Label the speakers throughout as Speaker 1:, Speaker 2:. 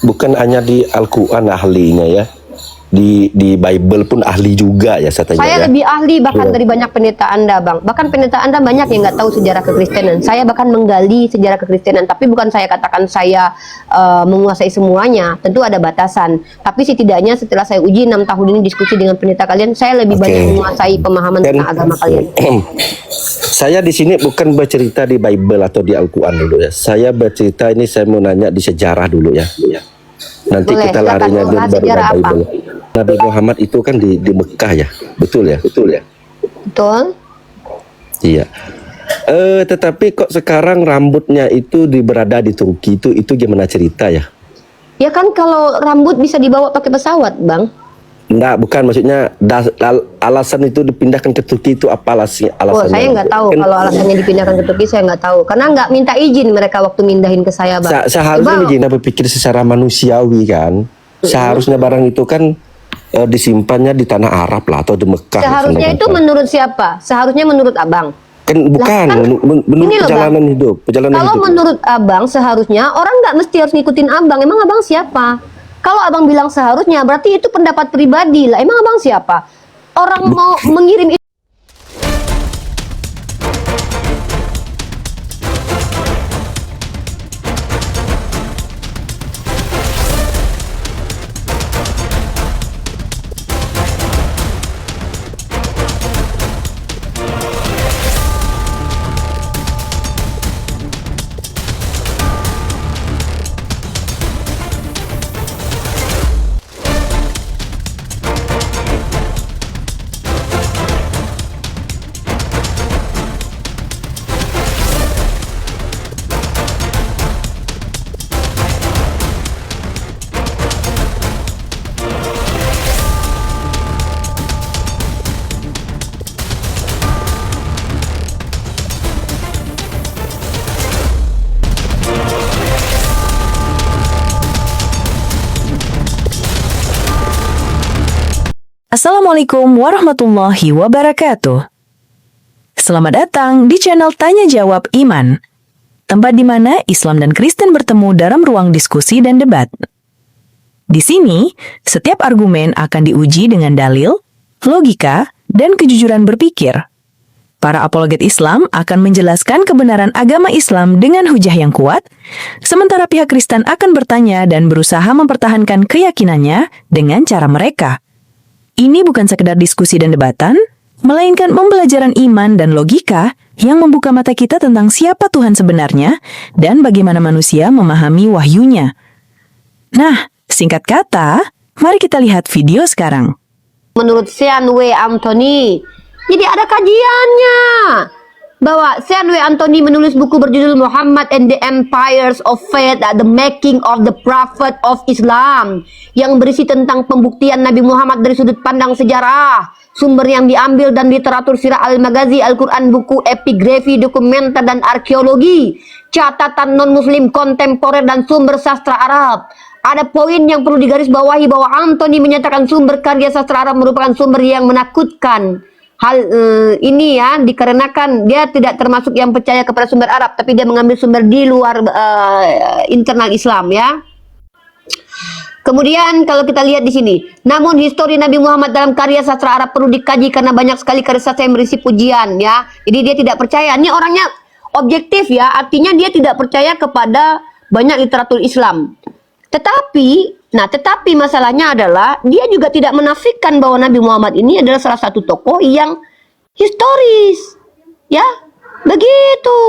Speaker 1: bukan hanya di Al-Quran ahlinya ya, di Bible pun ahli juga ya katanya.
Speaker 2: Saya
Speaker 1: ya.
Speaker 2: lebih ahli bahkan dari banyak pendeta Anda, Bang. Bahkan pendeta Anda banyak yang nggak tahu sejarah kekristenan. Saya bahkan menggali sejarah kekristenan, tapi bukan saya katakan saya menguasai semuanya. Tentu ada batasan. Tapi setidaknya setelah saya uji 6 tahun ini diskusi dengan pendeta kalian, saya lebih banyak menguasai pemahaman tentang agama kalian.
Speaker 1: Saya di sini bukan bercerita di Bible atau di Al-Quran dulu ya. Saya bercerita ini, saya mau nanya di sejarah dulu ya. Nanti
Speaker 2: Boleh,
Speaker 1: kita larinya
Speaker 2: silakan.
Speaker 1: di baru
Speaker 2: Sejarah apa?
Speaker 1: Bible. Nabi Muhammad itu kan di Mekah ya, betul ya?
Speaker 2: Betul.
Speaker 1: Iya. Tetapi kok sekarang rambutnya itu berada di Turki, itu gimana cerita ya?
Speaker 2: Ya kan kalau rambut bisa dibawa pakai pesawat, Bang.
Speaker 1: Enggak, bukan, maksudnya alasan itu dipindahkan ke Turki itu apa alasannya?
Speaker 2: Oh, saya nggak tahu
Speaker 1: Kan,
Speaker 2: kalau alasannya dipindahkan ke Turki, saya nggak tahu. Karena nggak minta izin mereka waktu mindahin ke saya, Bang.
Speaker 1: Seharusnya begini, berpikir secara manusiawi kan. Seharusnya barang itu kan disimpannya di tanah Arab lah atau di Mekah.
Speaker 2: Seharusnya itu menurut siapa? Seharusnya menurut Abang.
Speaker 1: Kan bukan, menurut perjalanan hidup.
Speaker 2: Kalau menurut Abang seharusnya orang nggak mesti harus ngikutin Abang. Emang Abang siapa? Kalau Abang bilang seharusnya berarti itu pendapat pribadi lah. Emang Abang siapa? Orang mau mengirim itu.
Speaker 3: Assalamualaikum warahmatullahi wabarakatuh. Selamat datang di channel Tanya Jawab Iman, tempat di mana Islam dan Kristen bertemu dalam ruang diskusi dan debat. Di sini, setiap argumen akan diuji dengan dalil, logika, dan kejujuran berpikir. Para apologet Islam akan menjelaskan kebenaran agama Islam dengan hujah yang kuat, sementara pihak Kristen akan bertanya dan berusaha mempertahankan keyakinannya dengan cara mereka. Ini bukan sekedar diskusi dan debatan, melainkan pembelajaran iman dan logika yang membuka mata kita tentang siapa Tuhan sebenarnya dan bagaimana manusia memahami wahyunya. Nah, singkat kata, mari kita lihat video sekarang.
Speaker 2: Menurut Sean W. Anthony, jadi ada kajiannya bahwa Sean W. Anthony menulis buku berjudul Muhammad and the Empires of Faith, The Making of the Prophet of Islam, yang berisi tentang pembuktian Nabi Muhammad dari sudut pandang sejarah, sumber yang diambil dan literatur sirah al-Maghazi, Al-Quran, buku epigrafi, dokumenter dan arkeologi, catatan non-muslim kontemporer dan sumber sastra Arab. Ada poin yang perlu digarisbawahi bahwa Anthony menyatakan sumber karya sastra Arab merupakan sumber yang menakutkan. Hal ini ya dikarenakan dia tidak termasuk yang percaya kepada sumber Arab, tapi dia mengambil sumber di luar internal Islam ya. Kemudian kalau kita lihat di sini, namun histori Nabi Muhammad dalam karya sastra Arab perlu dikaji karena banyak sekali karya sastra yang berisi pujian ya. Jadi dia tidak percaya. Ini orangnya objektif ya, artinya dia tidak percaya kepada banyak literatur Islam. Tetapi masalahnya adalah dia juga tidak menafikan bahwa Nabi Muhammad ini adalah salah satu tokoh yang historis. Ya, begitu.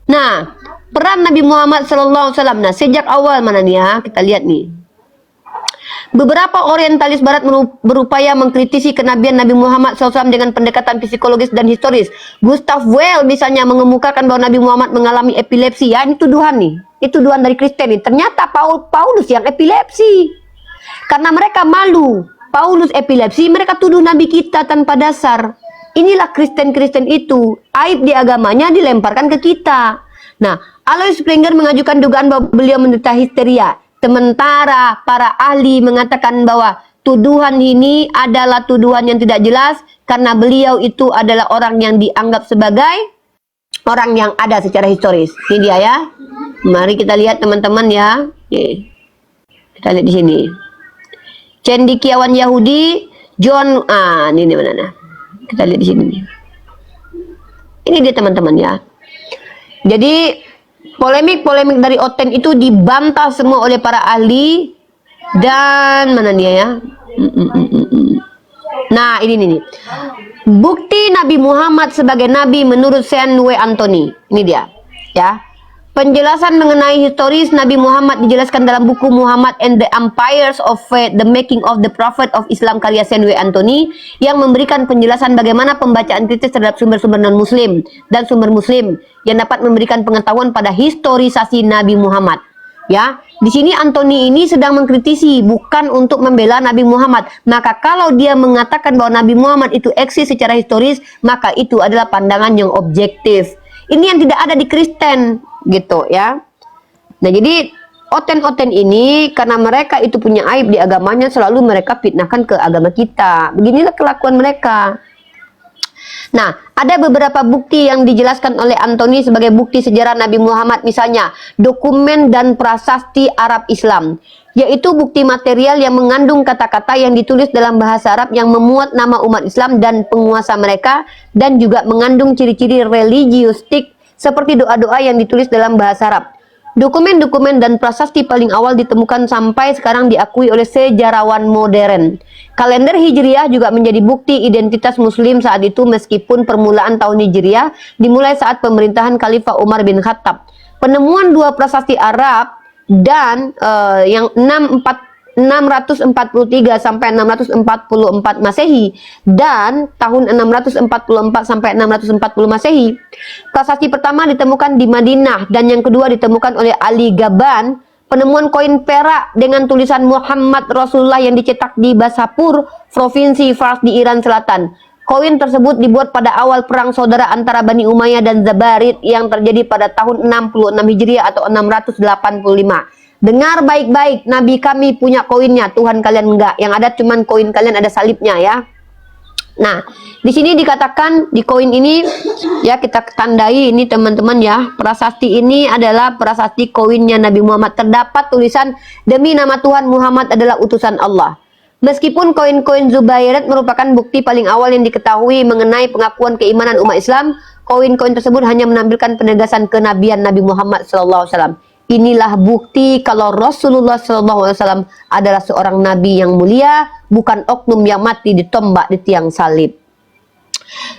Speaker 2: Nah, peran Nabi Muhammad SAW. Nah, sejak awal mana nih ya? Kita lihat nih. Beberapa orientalis barat berupaya mengkritisi kenabian Nabi Muhammad SAW dengan pendekatan psikologis dan historis. Gustav Well misalnya mengemukakan bahwa Nabi Muhammad mengalami epilepsi. Ya, ini tuduhan nih. Itu tuduhan dari Kristen nih. Ternyata Paulus yang epilepsi. Karena mereka malu. Paulus epilepsi, mereka tuduh Nabi kita tanpa dasar. Inilah Kristen-Kristen itu. Aib di agamanya dilemparkan ke kita. Nah, Alois Springer mengajukan dugaan bahwa beliau menderita histeria. Sementara para ahli mengatakan bahwa tuduhan ini adalah tuduhan yang tidak jelas karena beliau itu adalah orang yang dianggap sebagai orang yang ada secara historis. Ini dia ya. Mari kita lihat teman-teman ya. Kita lihat di sini. Cendekiawan Yahudi, John, ini mana nah? Kita lihat di sini nih. Ini dia teman-teman ya. Jadi polemik-polemik dari Oten itu dibantah semua oleh para ahli dan mana dia ya? Nah, ini nih. Bukti Nabi Muhammad sebagai nabi menurut Sean W. Anthony. Ini dia, ya. Penjelasan mengenai historis Nabi Muhammad dijelaskan dalam buku Muhammad and the Empires of Faith, The Making of the Prophet of Islam karya Sean W. Anthony yang memberikan penjelasan bagaimana pembacaan kritis terhadap sumber-sumber non-muslim dan sumber muslim yang dapat memberikan pengetahuan pada historisasi Nabi Muhammad. Ya, di sini Anthony ini sedang mengkritisi, bukan untuk membela Nabi Muhammad. Maka kalau dia mengatakan bahwa Nabi Muhammad itu eksis secara historis, maka itu adalah pandangan yang objektif. Ini yang tidak ada di Kristen, gitu ya. Nah, jadi Oten-Oten ini karena mereka itu punya aib di agamanya, selalu mereka fitnahkan ke agama kita. Beginilah kelakuan mereka. Nah, ada beberapa bukti yang dijelaskan oleh Anthony sebagai bukti sejarah Nabi Muhammad, misalnya dokumen dan prasasti Arab Islam, yaitu bukti material yang mengandung kata-kata yang ditulis dalam bahasa Arab yang memuat nama umat Islam dan penguasa mereka, dan juga mengandung ciri-ciri religiustik seperti doa-doa yang ditulis dalam bahasa Arab. Dokumen-dokumen dan prasasti paling awal ditemukan sampai sekarang diakui oleh sejarawan modern. Kalender Hijriah juga menjadi bukti identitas Muslim saat itu, meskipun permulaan tahun Hijriah dimulai saat pemerintahan Khalifah Umar bin Khattab. Penemuan dua prasasti Arab dan yang 643 sampai 644 Masehi dan tahun 644 sampai 640 Masehi. Prasasti pertama ditemukan di Madinah dan yang kedua ditemukan oleh Ali Gaban. Penemuan koin perak dengan tulisan Muhammad Rasulullah yang dicetak di Basapur, Provinsi Fars di Iran Selatan. Koin tersebut dibuat pada awal perang saudara antara Bani Umayyah dan Zabarid yang terjadi pada tahun 66 Hijriah atau 685. Dengar baik-baik, Nabi kami punya koinnya, Tuhan kalian enggak. Yang ada cuman koin kalian ada salibnya ya. Nah, di sini dikatakan di koin ini ya, kita tandai ini teman-teman ya. Prasasti ini adalah prasasti koinnya Nabi Muhammad. Terdapat tulisan, demi nama Tuhan Muhammad adalah utusan Allah. Meskipun koin-koin Zubairat merupakan bukti paling awal yang diketahui mengenai pengakuan keimanan umat Islam, koin-koin tersebut hanya menampilkan penegasan kenabian Nabi Muhammad SAW. Inilah bukti kalau Rasulullah SAW adalah seorang nabi yang mulia, bukan oknum yang mati ditombak di tiang salib.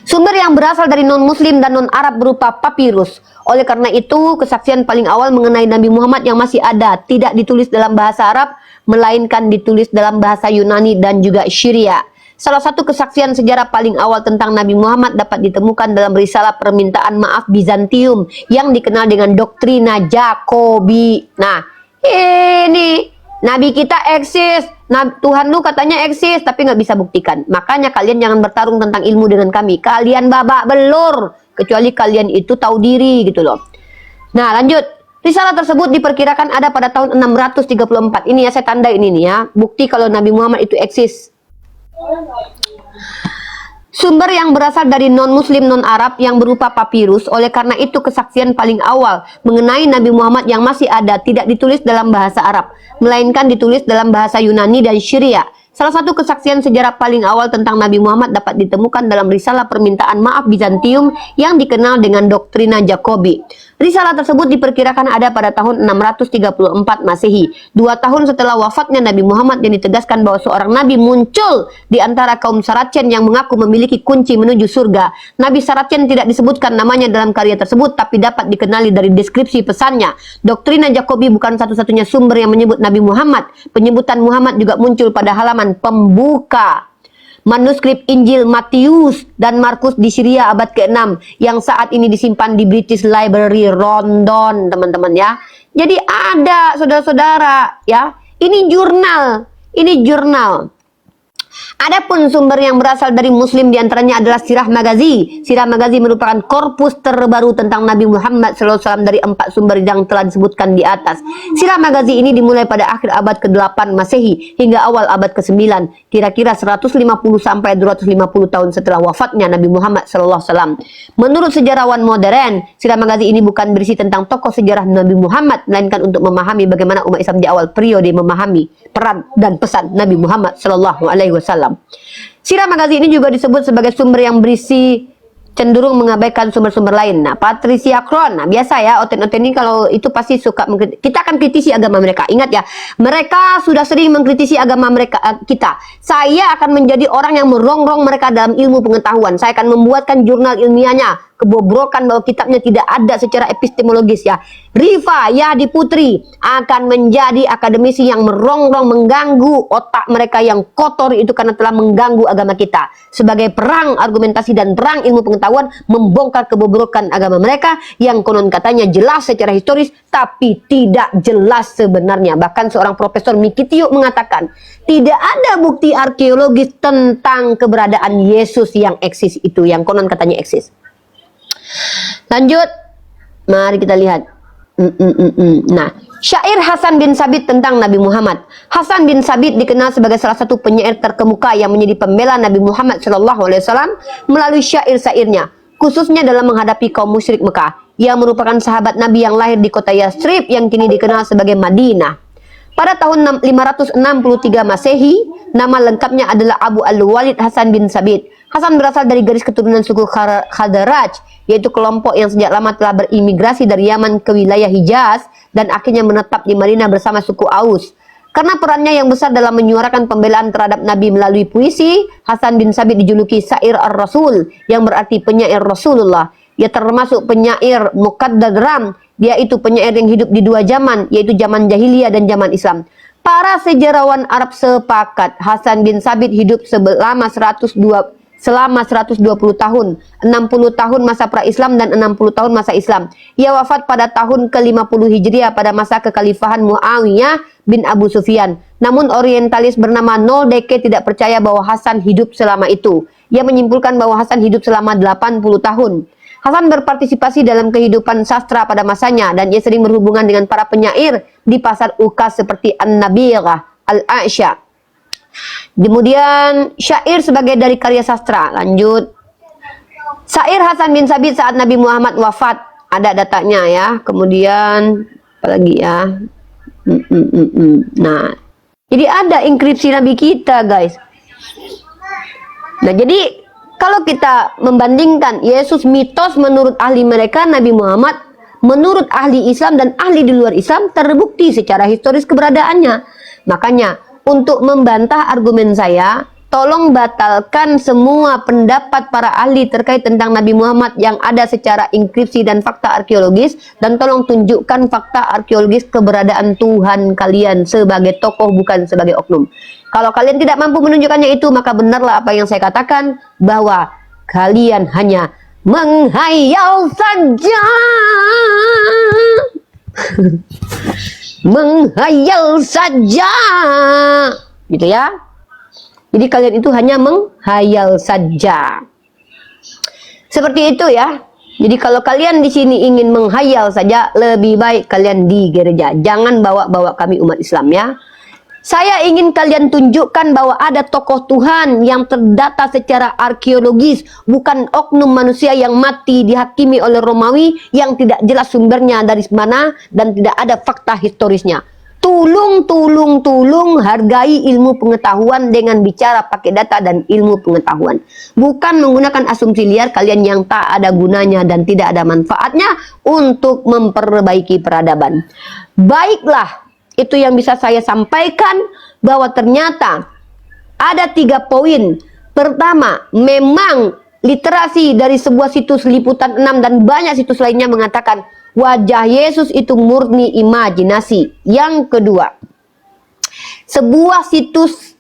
Speaker 2: Sumber yang berasal dari non-muslim dan non-Arab berupa papirus. Oleh karena itu, kesaksian paling awal mengenai Nabi Muhammad yang masih ada tidak ditulis dalam bahasa Arab, melainkan ditulis dalam bahasa Yunani dan juga Syria. Salah satu kesaksian sejarah paling awal tentang Nabi Muhammad dapat ditemukan dalam risalah permintaan maaf Bizantium yang dikenal dengan doktrina Jacobi. Nah, ini Nabi kita eksis, Tuhan lu katanya eksis, tapi nggak bisa buktikan. Makanya kalian jangan bertarung tentang ilmu dengan kami. Kalian babak belur, kecuali kalian itu tahu diri gitu loh. Nah, lanjut. Risalah tersebut diperkirakan ada pada tahun 634. Ini ya, saya tanda ini nih ya, bukti kalau Nabi Muhammad itu eksis. Sumber yang berasal dari non-muslim non-Arab yang berupa papirus. Oleh karena itu kesaksian paling awal mengenai Nabi Muhammad yang masih ada tidak ditulis dalam bahasa Arab, melainkan ditulis dalam bahasa Yunani dan Syria. Salah satu kesaksian sejarah paling awal tentang Nabi Muhammad dapat ditemukan dalam risalah permintaan maaf Bizantium yang dikenal dengan doktrina Jacobi. Risalah tersebut diperkirakan ada pada tahun 634 Masehi, 2 tahun setelah wafatnya Nabi Muhammad, yang ditegaskan bahwa seorang nabi muncul di antara kaum Saracen yang mengaku memiliki kunci menuju surga. Nabi Saracen tidak disebutkan namanya dalam karya tersebut, tapi dapat dikenali dari deskripsi pesannya. Doktrina Jacobi bukan satu-satunya sumber yang menyebut Nabi Muhammad. Penyebutan Muhammad juga muncul pada halaman pembuka manuskrip Injil Matius dan Markus di Syria abad ke-6 yang saat ini disimpan di British Library London, teman-teman ya. Jadi ada saudara-saudara ya, ini jurnal. Adapun sumber yang berasal dari Muslim diantaranya adalah Sirah Maghazi. Sirah Maghazi merupakan korpus terbaru tentang Nabi Muhammad SAW dari 4 sumber yang telah disebutkan di atas. Sirah Maghazi ini dimulai pada akhir abad ke-8 Masehi hingga awal abad ke-9, kira-kira 150 sampai 250 tahun setelah wafatnya Nabi Muhammad SAW. Menurut sejarawan modern, Sirah Maghazi ini bukan berisi tentang tokoh sejarah Nabi Muhammad, melainkan untuk memahami bagaimana umat Islam di awal periode memahami peran dan pesan Nabi Muhammad SAW. Sirah Maghazi ini juga disebut sebagai sumber yang berisi cenderung mengabaikan sumber-sumber lain. Nah, Patricia Kron, nah biasa ya, oten-oten ini kalau itu pasti suka kita akan kritisi agama mereka. Ingat ya, mereka sudah sering mengkritisi agama mereka kita. Saya akan menjadi orang yang merongrong mereka dalam ilmu pengetahuan. Saya akan membuatkan jurnal ilmiahnya, kebobrokan bahwa kitabnya tidak ada secara epistemologis ya. Rifa Yahdi Putri akan menjadi akademisi yang merongrong mengganggu otak mereka yang kotor itu karena telah mengganggu agama kita. Sebagai perang argumentasi dan perang ilmu pengetahuan membongkar kebobrokan agama mereka yang konon katanya jelas secara historis tapi tidak jelas sebenarnya. Bahkan seorang Profesor Miki Tiuk mengatakan tidak ada bukti arkeologis tentang keberadaan Yesus yang eksis itu, yang konon katanya eksis. Lanjut, mari kita lihat. Nah, syair Hasan bin Sabit tentang Nabi Muhammad. Hasan bin Sabit dikenal sebagai salah satu penyair terkemuka yang menjadi pembela Nabi Muhammad SAW melalui syair-syairnya, khususnya dalam menghadapi kaum musyrik Mekah. Ia merupakan sahabat Nabi yang lahir di kota Yathrib yang kini dikenal sebagai Madinah. Pada tahun 563 Masehi, nama lengkapnya adalah Abu Al-Walid Hasan bin Sabit. Hasan berasal dari garis keturunan suku Khadraj, yaitu kelompok yang sejak lama telah berimigrasi dari Yaman ke wilayah Hijaz dan akhirnya menetap di Madinah bersama suku Aus. Karena perannya yang besar dalam menyuarakan pembelaan terhadap Nabi melalui puisi, Hasan bin Sabit dijuluki Syair Ar-Rasul, yang berarti penyair Rasulullah. Ia termasuk penyair Muqaddadram, yaitu penyair yang hidup di dua zaman, yaitu zaman jahiliyah dan zaman Islam. Para sejarawan Arab sepakat Hasan bin Sabit hidup selama 120 tahun, 60 tahun masa pra-Islam dan 60 tahun masa Islam. Ia wafat pada tahun ke-50 Hijriah pada masa kekhalifahan Muawiyah bin Abu Sufyan. Namun orientalis bernama Noldeke tidak percaya bahwa Hasan hidup selama itu. Ia menyimpulkan bahwa Hasan hidup selama 80 tahun. Hasan berpartisipasi dalam kehidupan sastra pada masanya dan ia sering berhubungan dengan para penyair di pasar Ukas seperti An-Nabirah, Al-A'sya. Kemudian syair sebagai dari karya sastra. Lanjut. Syair Hasan bin Sabit saat Nabi Muhammad wafat, ada datanya ya. Kemudian apalagi ya. Nah, jadi ada inskripsi Nabi kita, guys. Nah, jadi kalau kita membandingkan Yesus mitos menurut ahli mereka, Nabi Muhammad menurut ahli Islam dan ahli di luar Islam terbukti secara historis keberadaannya. Makanya untuk membantah argumen saya, tolong batalkan semua pendapat para ahli terkait tentang Nabi Muhammad yang ada secara inskripsi dan fakta arkeologis, dan tolong tunjukkan fakta arkeologis keberadaan Tuhan kalian sebagai tokoh bukan sebagai oknum. Kalau kalian tidak mampu menunjukkannya itu, maka benarlah apa yang saya katakan, bahwa kalian hanya menghayal saja. Menghayal saja. Gitu ya. Jadi kalian itu hanya menghayal saja. Seperti itu ya. Jadi kalau kalian di sini ingin menghayal saja, lebih baik kalian di gereja. Jangan bawa-bawa kami umat Islam ya. Saya ingin kalian tunjukkan bahwa ada tokoh Tuhan yang terdata secara arkeologis, bukan oknum manusia yang mati dihakimi oleh Romawi yang tidak jelas sumbernya dari mana dan tidak ada fakta historisnya. Tolong hargai ilmu pengetahuan dengan bicara pakai data dan ilmu pengetahuan. Bukan menggunakan asumsi liar kalian yang tak ada gunanya dan tidak ada manfaatnya untuk memperbaiki peradaban. Baiklah, itu yang bisa saya sampaikan, bahwa ternyata ada 3 poin. Pertama, memang literasi dari sebuah situs Liputan 6 dan banyak situs lainnya mengatakan wajah Yesus itu murni imajinasi. Yang kedua, sebuah situs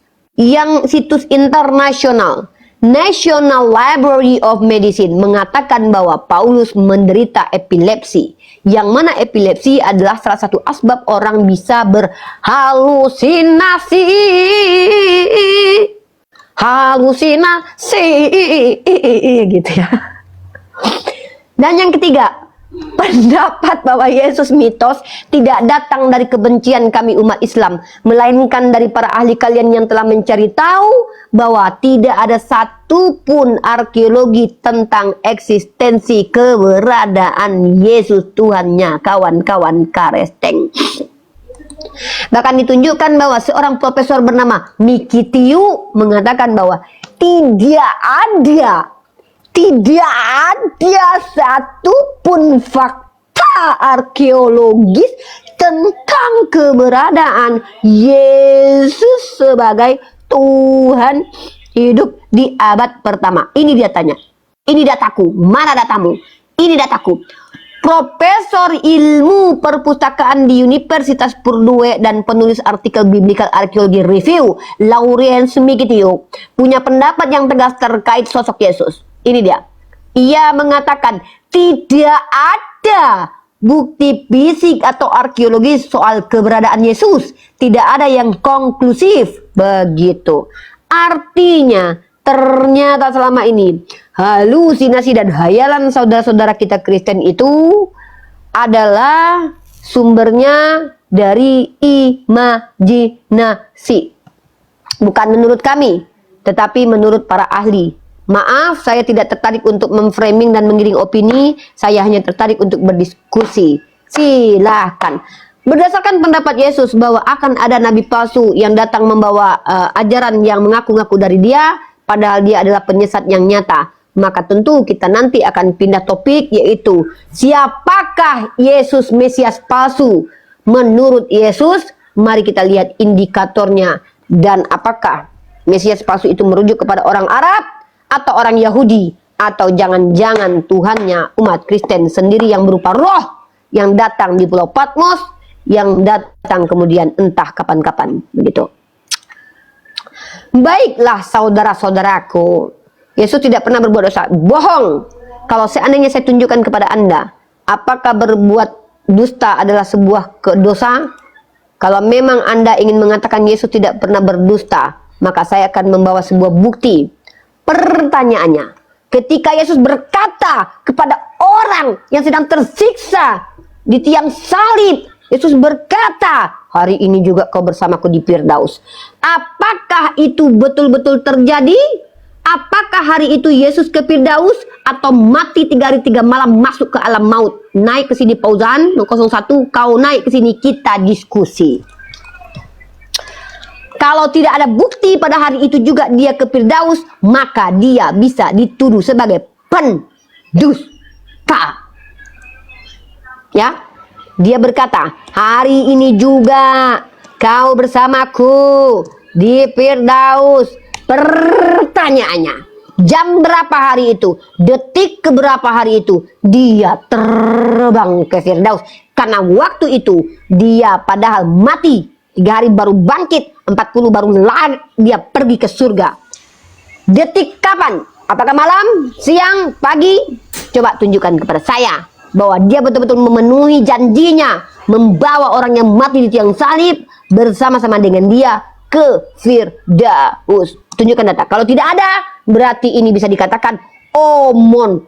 Speaker 2: internasional, National Library of Medicine, mengatakan bahwa Paulus menderita epilepsi, yang mana epilepsi adalah salah satu asbab orang bisa berhalusinasi. halusinasi gitu ya. Dan yang ketiga, pendapat bahwa Yesus mitos tidak datang dari kebencian kami umat Islam, melainkan dari para ahli kalian yang telah mencari tahu bahwa tidak ada satupun arkeologi tentang eksistensi keberadaan Yesus Tuhannya, kawan-kawan karesteng. Bahkan ditunjukkan bahwa seorang profesor bernama Miki Tiu mengatakan bahwa tidak ada satupun fakta arkeologis tentang keberadaan Yesus sebagai Tuhan hidup di abad pertama. Ini dia tanya. Ini dataku. Mana datamu? Ini dataku. Profesor ilmu perpustakaan di Universitas Purdue dan penulis artikel Biblical Archaeology Review, Lawrence Mikitio, punya pendapat yang tegas terkait sosok Yesus. Ini dia. Ia mengatakan tidak ada bukti fisik atau arkeologis soal keberadaan Yesus. Tidak ada yang konklusif. Begitu. Artinya, ternyata selama ini halusinasi dan hayalan saudara-saudara kita Kristen itu adalah sumbernya dari imajinasi. Bukan menurut kami, tetapi menurut para ahli. Maaf, saya tidak tertarik untuk memframing dan mengiring opini. Saya hanya tertarik untuk berdiskusi. Silahkan. Berdasarkan pendapat Yesus bahwa akan ada nabi palsu yang datang membawa ajaran yang mengaku-ngaku dari dia, padahal dia adalah penyesat yang nyata, maka tentu kita nanti akan pindah topik, yaitu siapakah Yesus Mesias palsu? Menurut Yesus, mari kita lihat indikatornya, dan apakah Mesias palsu itu merujuk kepada orang Arab atau orang Yahudi, atau jangan-jangan Tuhannya umat Kristen sendiri yang berupa roh yang datang di Pulau Patmos, yang datang kemudian entah kapan-kapan, begitu. Baiklah saudara-saudaraku, Yesus tidak pernah berbuat dosa. Bohong. Kalau seandainya saya tunjukkan kepada Anda, apakah berbuat dusta adalah sebuah dosa? Kalau memang Anda ingin mengatakan Yesus tidak pernah berdusta, maka saya akan membawa sebuah bukti. Pertanyaannya, ketika Yesus berkata kepada orang yang sedang tersiksa di tiang salib, Yesus berkata, hari ini juga kau bersamaku di Firdaus. Apakah itu betul-betul terjadi? Apakah hari itu Yesus ke Firdaus atau mati 3 hari 3 malam masuk ke alam maut? Naik ke sini Fauzan 01, kau naik ke sini, kita diskusi. Kalau tidak ada bukti pada hari itu juga dia ke Firdaus, maka dia bisa dituduh sebagai pendusta. Ya. Dia berkata, hari ini juga kau bersamaku di Firdaus. Pertanyaannya, jam berapa hari itu? Detik keberapa hari itu? Dia terbang ke Firdaus. Karena waktu itu dia padahal mati. 3 hari baru bangkit. 40 baru dia pergi ke surga. Detik kapan? Apakah malam, siang, pagi? Coba tunjukkan kepada saya bahwa dia betul-betul memenuhi janjinya, membawa orang yang mati di tiang salib bersama-sama dengan dia ke Firdaus. Tunjukkan data. Kalau tidak ada, berarti ini bisa dikatakan omon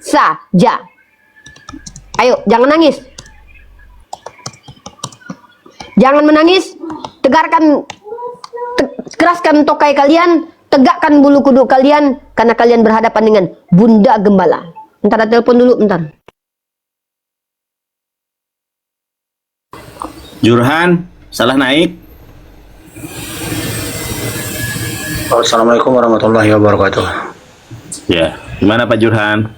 Speaker 2: saja. Ayo, jangan nangis. Jangan menangis. Keraskan tokai kalian, tegakkan bulu kuduk kalian, karena kalian berhadapan dengan Bunda Gembala. Bentar, ada telepon dulu, bentar.
Speaker 4: Jurhan, salah naik.
Speaker 5: Assalamualaikum warahmatullahi wabarakatuh.
Speaker 4: Ya, gimana Pak Jurhan?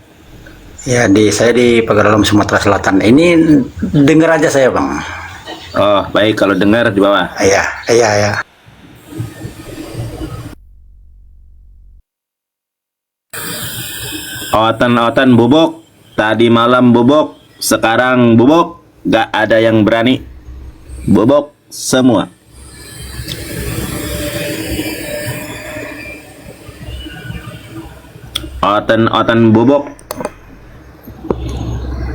Speaker 5: Ya, saya di Pagaralam, Sumatera Selatan. Ini dengar aja saya, Bang.
Speaker 4: Oh, baik, kalau dengar di bawah.
Speaker 5: Iya.
Speaker 4: Otan bubuk, tadi malam bubuk, sekarang bubuk, gak ada yang berani. Bubuk semua. Otan bubuk,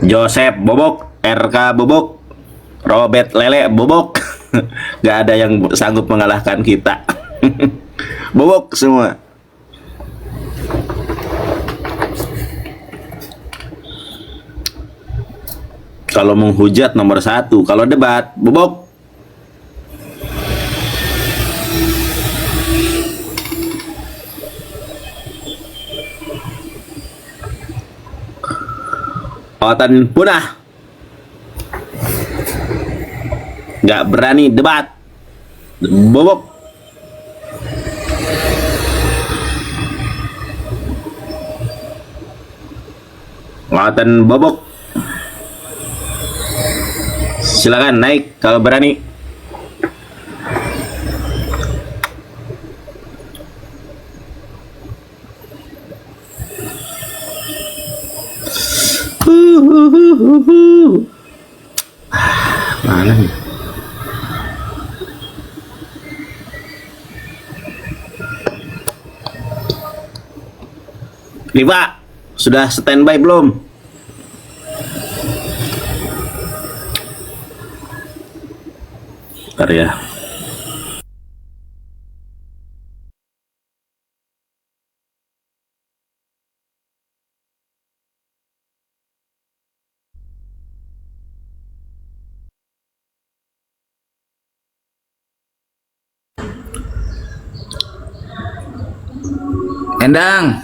Speaker 4: Joseph bubuk, RK bubuk, Robert Lele bubuk. Gak ada yang sanggup mengalahkan kita. Bobok semua. Kalau menghujat nomor 1, kalau debat bobok. Otan punah. Nggak berani debat. Bobok. Otan bobok. Silakan naik kalau berani. Mana nih? Nih Pak, sudah standby belum? Bentar ya.
Speaker 5: Endang.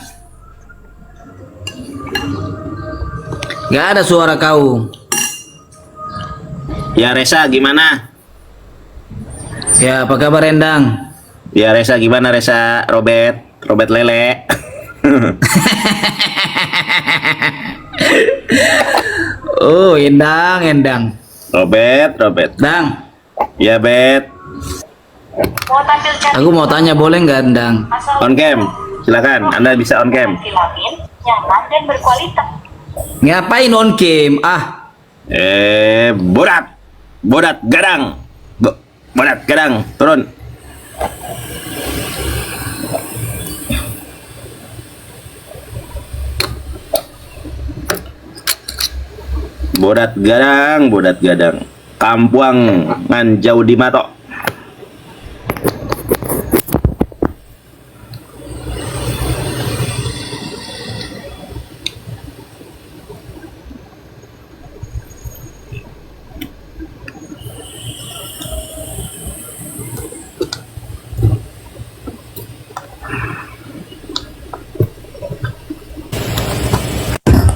Speaker 5: Gak ada suara kau.
Speaker 4: Ya Resa gimana?
Speaker 5: Ya, apa kabar Endang?
Speaker 4: Ya Resa gimana Resa? Robert Lele.
Speaker 5: Oh, Endang.
Speaker 4: Robert.
Speaker 5: Dang,
Speaker 4: Ya Bet.
Speaker 5: aku mau tanya boleh nggak Endang?
Speaker 4: On cam. Silakan, Anda bisa on cam.
Speaker 6: nyaman dan berkualitas.
Speaker 5: Ngapain on cam?
Speaker 4: Bodat gadang. Bodat gadang, turun. Bodat gadang. Kampuang ngan jauh di matok.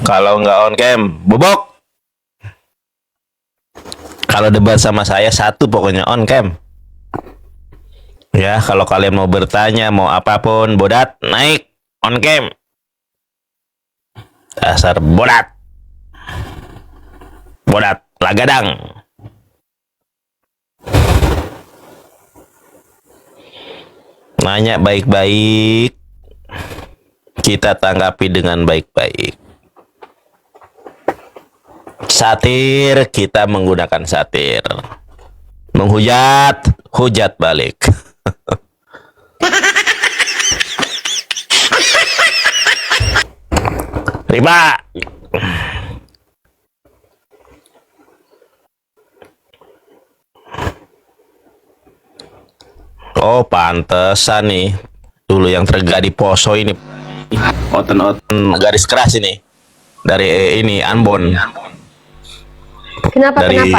Speaker 4: Kalau nggak on cam, bobok. Kalau debat sama saya satu pokoknya on cam. Ya, kalau kalian mau bertanya, mau apapun, bodat, naik on cam. Dasar bodat. Bodat, lagadang. Nanya baik-baik, kita tanggapi dengan baik-baik. Satir, kita menggunakan satir. Menghujat, hujat balik. Riba. Oh, pantesan nih. Dulu yang terjadi poso ini. Oten garis keras ini. Dari ini Ambon.
Speaker 2: Kenapa?
Speaker 4: Dari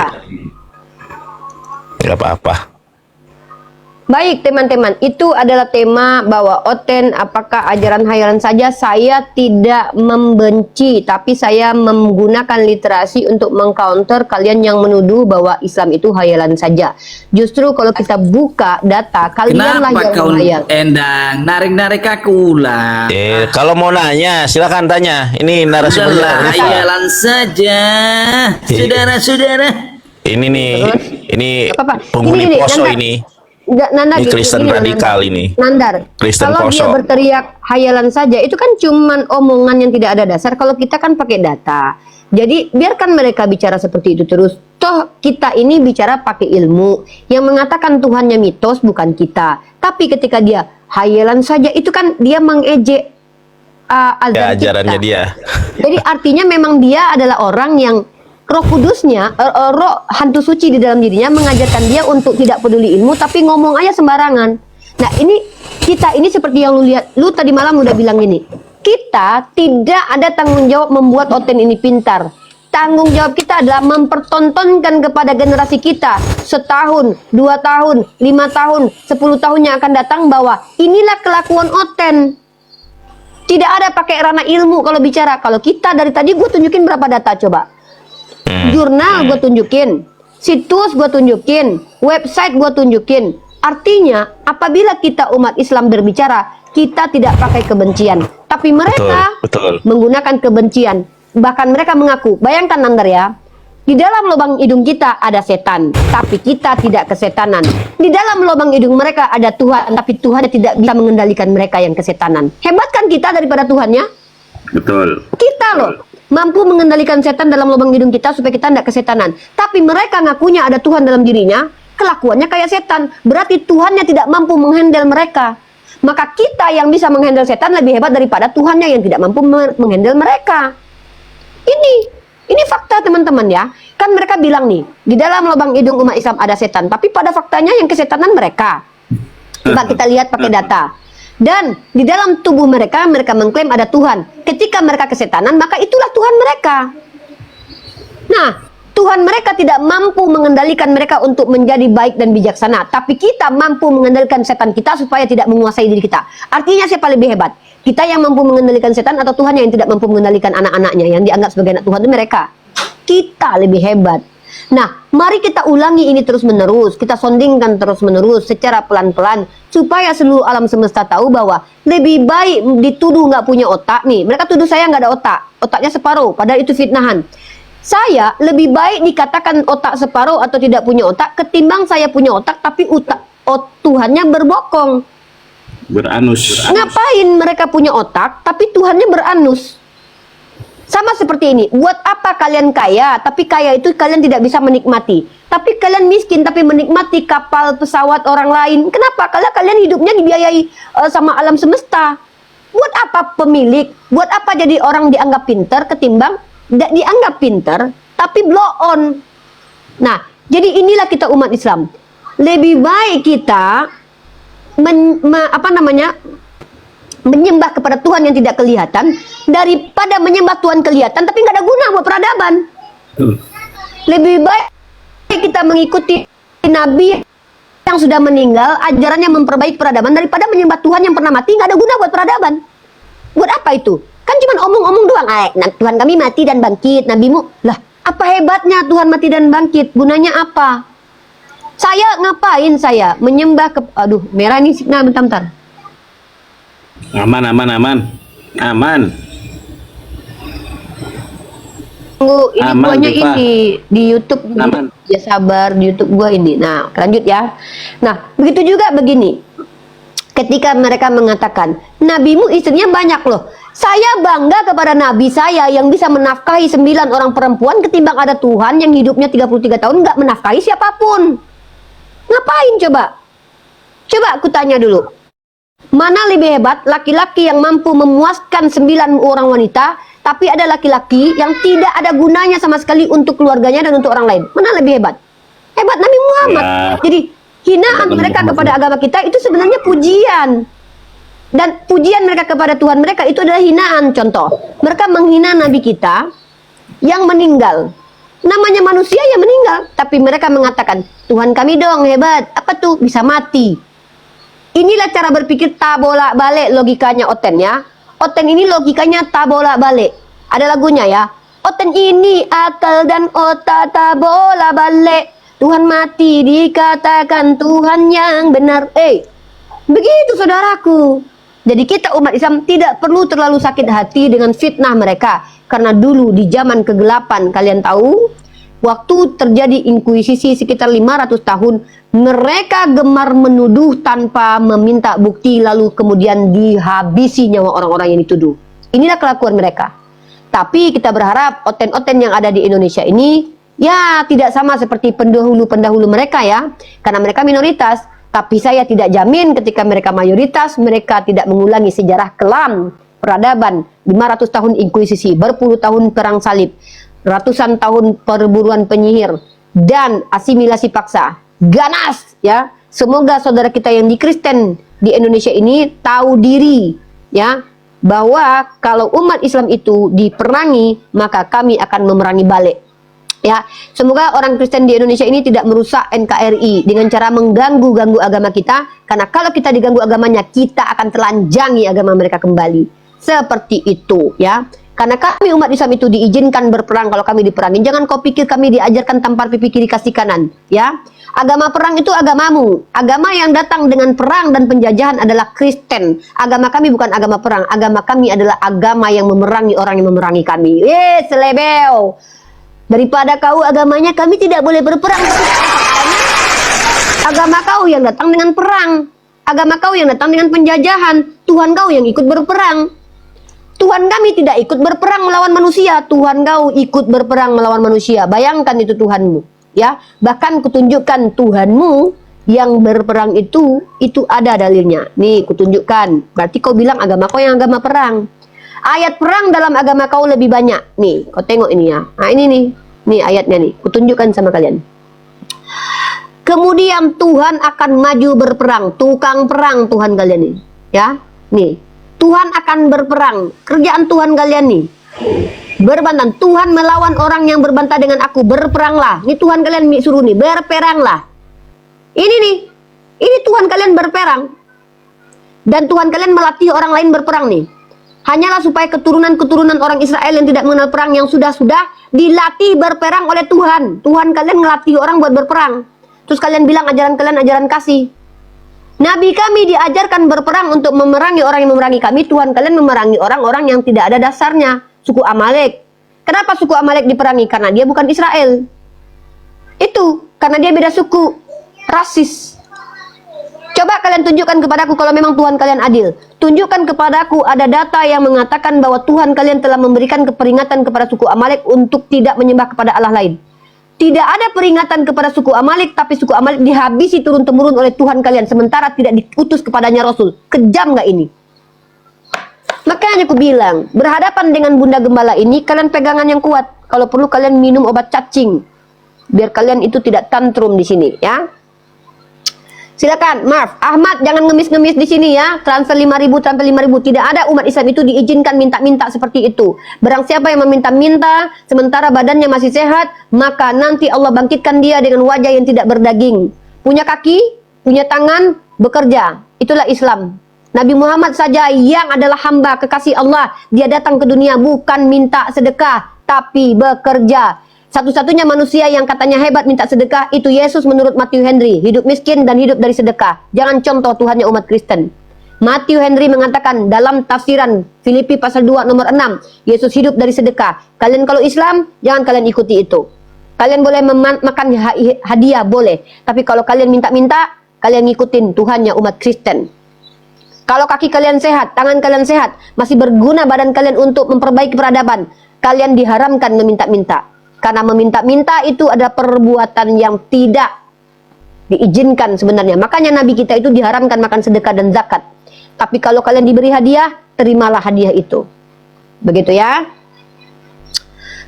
Speaker 4: nggak apa-apa.
Speaker 2: Baik teman-teman, itu adalah tema bahwa Oten apakah ajaran hayalan saja. Saya tidak membenci, tapi saya menggunakan literasi untuk mengcounter kalian yang menuduh bahwa Islam itu hayalan saja. Justru kalau kita buka data, kalianlah
Speaker 5: Kenapa
Speaker 2: yang
Speaker 5: kau
Speaker 2: menghayal.
Speaker 5: Endang narik-narik aku lah?
Speaker 4: Kalau mau nanya, silakan tanya. Ini narasumbernya.
Speaker 5: Udahlah,
Speaker 4: Risa.
Speaker 5: hayalan saja, saudara-saudara.
Speaker 4: Ini nih, ini
Speaker 2: Gak apa-apa.
Speaker 4: penghuni
Speaker 2: Ini,
Speaker 4: poso
Speaker 2: Nanda.
Speaker 4: ini.
Speaker 2: Nanda,
Speaker 4: Ini
Speaker 2: gini,
Speaker 4: Kristen
Speaker 2: gini,
Speaker 4: radikal
Speaker 2: Nandar.
Speaker 4: ini.
Speaker 2: Nandar,
Speaker 4: Kristen
Speaker 2: kalau dia
Speaker 4: poso.
Speaker 2: berteriak hayalan saja, itu kan cuman omongan yang tidak ada dasar. Kalau kita kan pakai data. Jadi biarkan mereka bicara seperti itu terus. Toh kita ini bicara pakai ilmu. Yang mengatakan Tuhannya mitos bukan kita. Tapi ketika dia hayalan saja, itu kan dia mengejek azan
Speaker 4: Ya,
Speaker 2: kita.
Speaker 4: ajarannya dia.
Speaker 2: Jadi artinya memang dia adalah orang yang Roh Kudusnya, roh hantu suci di dalam dirinya mengajarkan dia untuk tidak peduli ilmu, tapi ngomong aja sembarangan. Nah, ini kita ini seperti yang lu lihat, lu tadi malam udah bilang gini, kita tidak ada tanggung jawab membuat Oten ini pintar. Tanggung jawab kita adalah mempertontonkan kepada generasi kita setahun, 2 tahun, 5 tahun, 10 tahun yang akan datang bahwa inilah kelakuan Oten. Tidak ada pakai ranah ilmu kalau bicara. Kalau kita dari tadi gue tunjukin berapa data coba. Jurnal gue tunjukin, situs gue tunjukin, website gue tunjukin. Artinya apabila kita umat Islam berbicara, kita tidak pakai kebencian. Tapi mereka
Speaker 1: Betul.
Speaker 2: menggunakan kebencian. Bahkan mereka mengaku, bayangkan Nandar ya, di dalam lubang hidung kita ada setan, tapi kita tidak kesetanan. Di dalam lubang hidung mereka ada Tuhan, tapi Tuhan tidak bisa mengendalikan mereka yang kesetanan. Hebat kan kita daripada Tuhannya?
Speaker 4: Betul.
Speaker 2: Kita loh mampu mengendalikan setan dalam lubang hidung kita supaya kita tidak kesetanan. Tapi mereka ngakunya ada Tuhan dalam dirinya, kelakuannya kayak setan. Berarti Tuhannya tidak mampu menghandle mereka. Maka kita yang bisa menghandle setan lebih hebat daripada Tuhannya yang tidak mampu menghandle mereka. Ini fakta teman-teman ya. Kan mereka bilang nih, di dalam lubang hidung umat Islam ada setan, tapi pada faktanya yang kesetanan mereka. Coba kita lihat pakai data. Dan di dalam tubuh mereka, mereka mengklaim ada Tuhan. Ketika mereka kesetanan, maka itulah Tuhan mereka. Nah, Tuhan mereka tidak mampu mengendalikan mereka untuk menjadi baik dan bijaksana. Tapi kita mampu mengendalikan setan kita supaya tidak menguasai diri kita. Artinya siapa lebih hebat? Kita yang mampu mengendalikan setan atau Tuhan yang tidak mampu mengendalikan anak-anaknya yang dianggap sebagai anak Tuhan itu mereka. Kita lebih hebat. Nah, mari kita ulangi ini terus-menerus. Kita sondingkan terus-menerus secara pelan-pelan supaya seluruh alam semesta tahu bahwa lebih baik dituduh nggak punya otak nih. Mereka tuduh saya nggak ada otak. Otaknya separuh, padahal itu fitnahan. Saya lebih baik dikatakan otak separuh atau tidak punya otak ketimbang saya punya otak tapi Tuhannya berbokong.
Speaker 4: Beranus.
Speaker 2: Ngapain mereka punya otak tapi Tuhannya beranus? Sama seperti ini. Buat apa kalian kaya tapi kaya itu kalian tidak bisa menikmati? Tapi kalian miskin tapi menikmati kapal pesawat orang lain. Kenapa? Karena kalian hidupnya dibiayai sama alam semesta. Buat apa pemilik? Buat apa jadi orang dianggap pintar ketimbang tidak dianggap pintar tapi blow on. Nah, jadi inilah kita umat Islam. Lebih baik kita menyembah kepada Tuhan yang tidak kelihatan daripada menyembah Tuhan kelihatan tapi nggak ada guna buat peradaban. Lebih baik kita mengikuti Nabi yang sudah meninggal, ajarannya memperbaiki peradaban daripada menyembah Tuhan yang pernah mati nggak ada guna buat peradaban. Buat apa itu? Kan cuma omong-omong doang. Tuhan kami mati dan bangkit, nabimu. Lah, apa hebatnya Tuhan mati dan bangkit? Gunanya apa? Saya ngapain saya menyembah ke aduh, merah nih signal bentar.
Speaker 4: Aman.
Speaker 2: Tunggu, ini
Speaker 4: Aman,
Speaker 2: guanya
Speaker 4: Diva.
Speaker 2: ini di YouTube.
Speaker 4: Aman.
Speaker 2: Ya sabar, di YouTube gua ini. Nah, lanjut ya. Nah, begitu juga begini. Ketika mereka mengatakan, nabimu istrinya banyak loh. Saya bangga kepada nabi saya yang bisa menafkahi 9 orang perempuan ketimbang ada Tuhan yang hidupnya 33 tahun nggak menafkahi siapapun. Ngapain coba? Coba aku tanya dulu. Mana lebih hebat laki-laki yang mampu memuaskan 9 orang wanita, tapi ada laki-laki yang tidak ada gunanya sama sekali untuk keluarganya dan untuk orang lain. Mana lebih hebat? Hebat Nabi Muhammad.
Speaker 4: Ya.
Speaker 2: Jadi hinaan mereka kepada agama kita itu sebenarnya pujian. Dan pujian mereka kepada Tuhan mereka itu adalah hinaan. Contoh, mereka menghina Nabi kita yang meninggal. Namanya manusia yang meninggal, tapi mereka mengatakan, Tuhan kami dong hebat. Apa tuh? Bisa mati. Inilah cara berpikir tak bolak-balik logikanya Oten ya. Oten ini logikanya tak bolak-balik. Ada lagunya ya. Oten ini akal dan otak tak bolak-balik. Tuhan mati dikatakan Tuhan yang benar. Begitu saudaraku. Jadi kita umat Islam tidak perlu terlalu sakit hati dengan fitnah mereka. Karena dulu di zaman kegelapan, kalian tahu, waktu terjadi inkuisisi sekitar 500 tahun, mereka gemar menuduh tanpa meminta bukti, lalu kemudian dihabisi nyawa orang-orang yang dituduh. Inilah kelakuan mereka. Tapi kita berharap oten-oten yang ada di Indonesia ini, ya tidak sama seperti pendahulu-pendahulu mereka ya. Karena mereka minoritas. Tapi saya tidak jamin ketika mereka mayoritas, mereka tidak mengulangi sejarah kelam peradaban, 500 tahun inkuisisi, berpuluh tahun perang salib, ratusan tahun perburuan penyihir, dan asimilasi paksa, ganas, ya, semoga saudara kita yang di Kristen di Indonesia ini tahu diri, ya, bahwa kalau umat Islam itu diperangi, maka kami akan memerangi balik. Ya, semoga orang Kristen di Indonesia ini tidak merusak NKRI dengan cara mengganggu agama kita, karena kalau kita diganggu agamanya, kita akan telanjangi agama mereka kembali. Seperti itu, ya. Karena kami umat Islam itu diizinkan berperang kalau kami diperangi. Jangan kau pikir kami diajarkan tampar pipi kiri kasih kanan, ya. Agama perang itu agamamu. Agama yang datang dengan perang dan penjajahan adalah Kristen. Agama kami bukan agama perang. Agama kami adalah agama yang memerangi orang yang memerangi kami. Selebeo. Daripada kau agamanya kami tidak boleh berperang. Agama kau yang datang dengan perang. Agama kau yang datang dengan penjajahan. Tuhan kau yang ikut berperang. Tuhan kami tidak ikut berperang melawan manusia. Tuhan kau ikut berperang melawan manusia. Bayangkan itu Tuhanmu, ya. Bahkan kutunjukkan Tuhanmu yang berperang itu ada dalilnya. Nih kutunjukkan. Berarti kau bilang agama kau yang agama perang. Ayat perang dalam agama kau lebih banyak. Nih, kau tengok ini ya. Nah ini nih. Nih ayatnya nih. Kutunjukkan sama kalian. Kemudian Tuhan akan maju berperang. Tukang perang Tuhan kalian nih. Ya. Nih. Tuhan akan berperang. Kerjaan Tuhan kalian nih. Berbantah. Tuhan melawan orang yang berbantah dengan aku. Berperanglah. Ini Tuhan kalian suruh nih. Berperanglah. Ini nih. Ini Tuhan kalian berperang. Dan Tuhan kalian melatih orang lain berperang nih. Hanyalah supaya keturunan-keturunan orang Israel yang tidak mengenal perang, yang sudah dilatih berperang oleh Tuhan. Tuhan kalian ngelatih orang buat berperang. Terus kalian bilang ajaran kalian ajaran kasih. Nabi kami diajarkan berperang untuk memerangi orang yang memerangi kami. Tuhan kalian memerangi orang-orang yang tidak ada dasarnya. Suku Amalek. Kenapa suku Amalek diperangi? Karena dia bukan Israel. Itu karena dia beda suku. Rasis. Coba kalian tunjukkan kepadaku kalau memang Tuhan kalian adil. Tunjukkan kepadaku ada data yang mengatakan bahwa Tuhan kalian telah memberikan peringatan kepada suku Amalek untuk tidak menyembah kepada Allah lain. Tidak ada peringatan kepada suku Amalek, tapi suku Amalek dihabisi turun-temurun oleh Tuhan kalian, sementara tidak diutus kepadanya Rasul. Kejam nggak ini? Makanya aku bilang, berhadapan dengan Bunda Gembala ini, kalian pegangan yang kuat. Kalau perlu kalian minum obat cacing, biar kalian itu tidak tantrum di sini, ya. Silakan, Marv, Ahmad jangan ngemis-ngemis di sini ya. Transfer 5.000, transfer 5.000. Tidak ada umat Islam itu diizinkan minta-minta seperti itu. Barang siapa yang meminta-minta sementara badannya masih sehat, maka nanti Allah bangkitkan dia dengan wajah yang tidak berdaging. Punya kaki, punya tangan, bekerja. Itulah Islam. Nabi Muhammad saja yang adalah hamba kekasih Allah. Dia datang ke dunia bukan minta sedekah, tapi bekerja. Satu-satunya manusia yang katanya hebat minta sedekah itu Yesus menurut Matthew Henry. Hidup miskin dan hidup dari sedekah. Jangan contoh Tuhannya umat Kristen. Matthew Henry mengatakan dalam tafsiran Filipi pasal 2 nomor 6. Yesus hidup dari sedekah. Kalian kalau Islam, jangan kalian ikuti itu. Kalian boleh makan hadiah, boleh. Tapi kalau kalian minta-minta, kalian ngikutin Tuhannya umat Kristen. Kalau kaki kalian sehat, tangan kalian sehat, masih berguna badan kalian untuk memperbaiki peradaban, kalian diharamkan meminta-minta. Karena meminta-minta itu ada perbuatan yang tidak diizinkan sebenarnya. Makanya Nabi kita itu diharamkan makan sedekah dan zakat. Tapi kalau kalian diberi hadiah, terimalah hadiah itu. Begitu ya.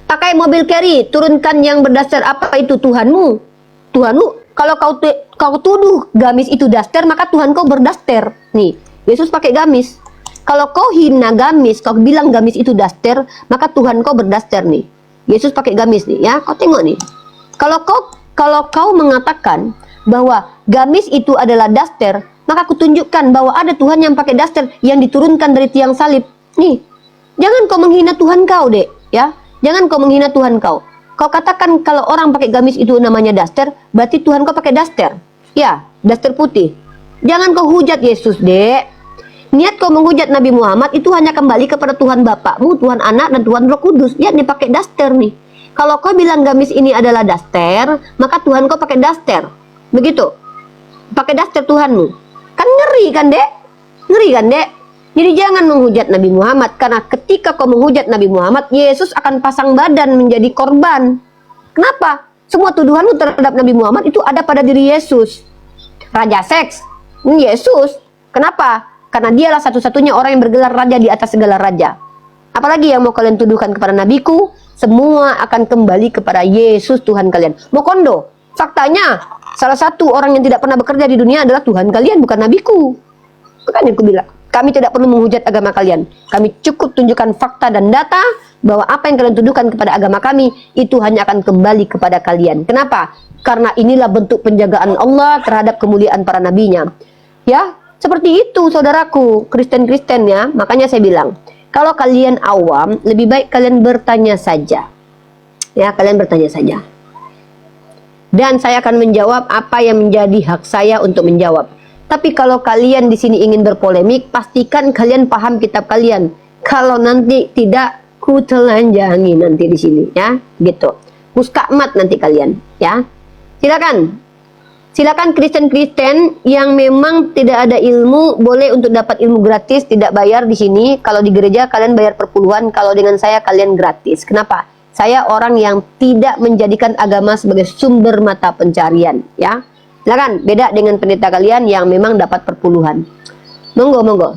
Speaker 2: Pakai mobil carry, turunkan yang berdasar apa itu Tuhanmu. Tuhanmu, kalau kau tuduh gamis itu daster, maka Tuhan kau berdaster. Nih, Yesus pakai gamis. Kalau kau hina gamis, kau bilang gamis itu daster, maka Tuhan kau berdaster nih. Yesus pakai gamis nih ya, kau tengok nih. Kalau kau mengatakan bahwa gamis itu adalah daster, maka aku tunjukkan bahwa ada Tuhan yang pakai daster yang diturunkan dari tiang salib. Nih, jangan kau menghina Tuhan kau, Dek, ya. Jangan kau menghina Tuhan kau. Kau katakan kalau orang pakai gamis itu namanya daster, berarti Tuhan kau pakai daster. Ya, daster putih. Jangan kau hujat Yesus, Dek. Niat kau menghujat Nabi Muhammad itu hanya kembali kepada Tuhan Bapakmu, Tuhan Anak, dan Tuhan Roh Kudus. Dia nih pakai daster nih. Kalau kau bilang gamis ini adalah daster, maka Tuhan kau pakai daster. Begitu. Pakai daster Tuhanmu. Kan ngeri kan, Dek? Ngeri kan, Dek? Jadi jangan menghujat Nabi Muhammad. Karena ketika kau menghujat Nabi Muhammad, Yesus akan pasang badan menjadi korban. Kenapa? Semua tuduhanmu terhadap Nabi Muhammad itu ada pada diri Yesus. Raja seks. Yesus. Kenapa? Karena dialah satu-satunya orang yang bergelar raja di atas segala raja. Apalagi yang mau kalian tuduhkan kepada nabiku, semua akan kembali kepada Yesus Tuhan kalian. Mau kondo, faktanya salah satu orang yang tidak pernah bekerja di dunia adalah Tuhan kalian, bukan nabiku. Makanya aku bilang, kami tidak perlu menghujat agama kalian. Kami cukup tunjukkan fakta dan data bahwa apa yang kalian tuduhkan kepada agama kami itu hanya akan kembali kepada kalian. Kenapa? Karena inilah bentuk penjagaan Allah terhadap kemuliaan para nabinya. Ya, seperti itu saudaraku, Kristen-Kristen ya. Makanya saya bilang, kalau kalian awam, lebih baik kalian bertanya saja. Ya, kalian bertanya saja. Dan saya akan menjawab apa yang menjadi hak saya untuk menjawab. Tapi kalau kalian di sini ingin berpolemik, pastikan kalian paham kitab kalian. Kalau nanti tidak, ku telanjangi nanti di sini ya, gitu. Muskakmat nanti kalian ya. Silakan Kristen-Kristen yang memang tidak ada ilmu boleh untuk dapat ilmu gratis, tidak bayar di sini. Kalau di gereja kalian bayar per puluhan, kalau dengan saya kalian gratis. Kenapa? Saya orang yang tidak menjadikan agama sebagai sumber mata pencarian ya. Silakan, beda dengan pendeta kalian yang memang dapat per puluhan. Monggo.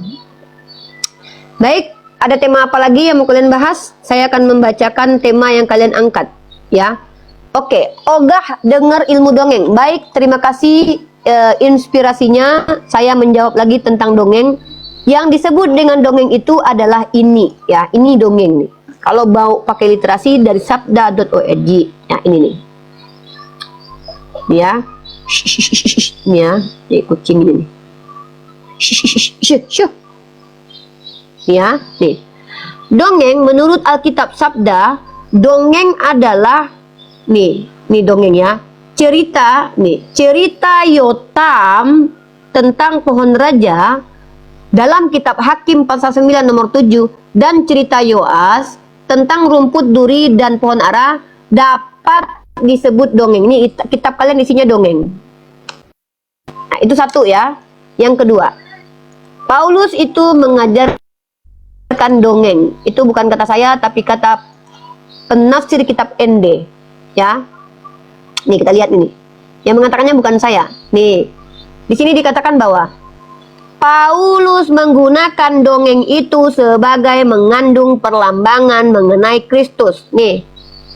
Speaker 2: Baik, ada tema apa lagi yang mau kalian bahas? Saya akan membacakan tema yang kalian angkat ya. Oke, ogah dengar ilmu dongeng. Baik, terima kasih inspirasinya. Saya menjawab lagi tentang dongeng. Yang disebut dengan dongeng itu adalah ini ya. Ini dongeng nih. Kalau mau pakai literasi dari sabda.org. Ya, ini nih. Ya. Ini ya. Nih kucing ini nih. Ya, nih. Dongeng menurut Alkitab Sabda, dongeng adalah nih dongeng ya. Cerita Yotam tentang pohon raja dalam kitab Hakim pasal 9 nomor 7 dan cerita Yoas tentang rumput duri dan pohon ara dapat disebut dongeng. Ini kitab kalian isinya dongeng. Nah, itu satu ya. Yang kedua, Paulus itu mengajarkan dongeng. Itu bukan kata saya tapi kata penafsir kitab ND. Ya, nih kita lihat ini. Yang mengatakannya bukan saya. Nih, di sini dikatakan bahwa Paulus menggunakan dongeng itu sebagai mengandung perlambangan mengenai Kristus. Nih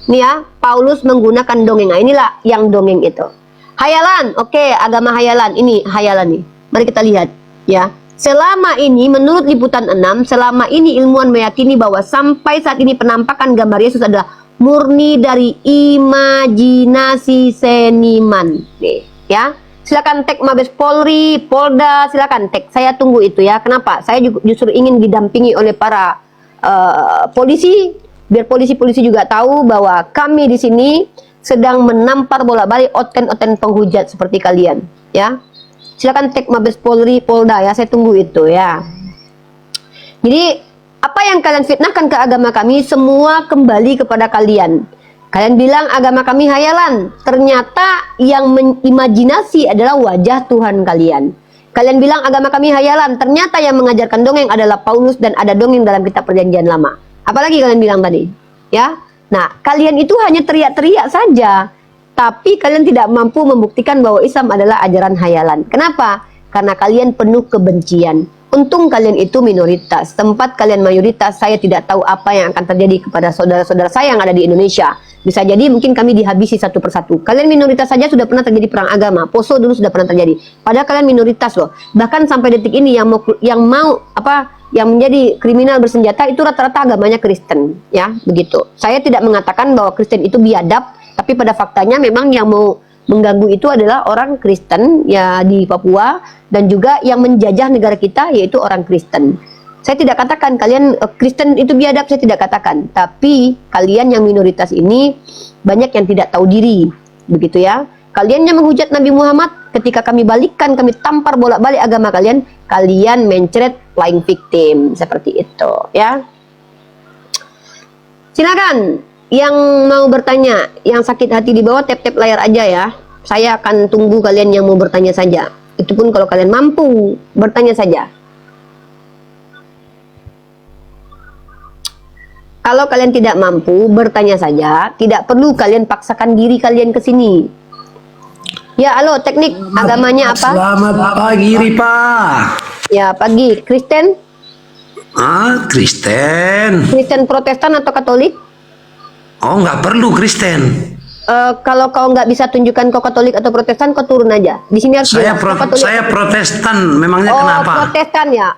Speaker 2: ya, Paulus menggunakan dongeng. Nah, inilah yang dongeng itu. Hayalan, oke, agama hayalan. Ini hayalan nih. Mari kita lihat ya. Selama ini menurut liputan 6, selama ini ilmuwan meyakini bahwa sampai saat ini penampakan gambar Yesus adalah murni dari imajinasi seniman. Nih, ya. Silakan tag Mabes Polri, Polda, silakan tag. Saya tunggu itu ya. Kenapa? Saya justru ingin didampingi oleh para polisi, biar polisi-polisi juga tahu bahwa kami di sini sedang menampar bolak-balik oten-oten penghujat seperti kalian, ya. Silakan tag Mabes Polri, Polda ya. Saya tunggu itu ya. Jadi apa yang kalian fitnahkan ke agama kami semua kembali kepada kalian. Kalian bilang agama kami hayalan. Ternyata yang mengimajinasi adalah wajah Tuhan kalian. Kalian bilang agama kami hayalan. Ternyata yang mengajarkan dongeng adalah Paulus dan ada dongeng dalam kitab Perjanjian Lama. Apalagi kalian bilang tadi, ya. Nah, kalian itu hanya teriak-teriak saja. Tapi kalian tidak mampu membuktikan bahwa Islam adalah ajaran hayalan. Kenapa? Karena kalian penuh kebencian. Untung kalian itu minoritas. Tempat kalian mayoritas, saya tidak tahu apa yang akan terjadi kepada saudara-saudara saya yang ada di Indonesia. Bisa jadi mungkin kami dihabisi satu persatu. Kalian minoritas saja sudah pernah terjadi perang agama. Poso dulu sudah pernah terjadi. Padahal kalian minoritas loh. Bahkan sampai detik ini yang menjadi kriminal bersenjata itu rata-rata agamanya Kristen, ya, begitu. Saya tidak mengatakan bahwa Kristen itu biadab, tapi pada faktanya memang yang mau mengganggu itu adalah orang Kristen ya di Papua dan juga yang menjajah negara kita yaitu orang Kristen. Saya tidak katakan kalian Kristen itu biadab, saya tidak katakan. Tapi kalian yang minoritas ini banyak yang tidak tahu diri, begitu ya. Kalian yang menghujat Nabi Muhammad, ketika kami balikkan, kami tampar bolak-balik agama kalian, kalian mencret flying victim seperti itu, ya. Silakan yang mau bertanya, yang sakit hati di bawah tap-tap layar aja ya. Saya akan tunggu kalian yang mau bertanya saja. Itu pun kalau kalian mampu bertanya saja. Kalau kalian tidak mampu bertanya saja, tidak perlu kalian paksakan diri kalian ke sini. Ya, halo teknik, agamanya apa?
Speaker 7: Selamat pagi Ripa.
Speaker 2: Ya, pagi. Kristen?
Speaker 7: Kristen.
Speaker 2: Kristen Protestan atau Katolik?
Speaker 7: Oh, nggak perlu Kristen.
Speaker 2: kalau kau nggak bisa tunjukkan kau Katolik atau Protestan, kau turun aja. Di sini harus jelas, kau Katolik.
Speaker 7: Saya Protestan, memangnya
Speaker 2: Oh,
Speaker 7: kenapa?
Speaker 2: Protestan ya,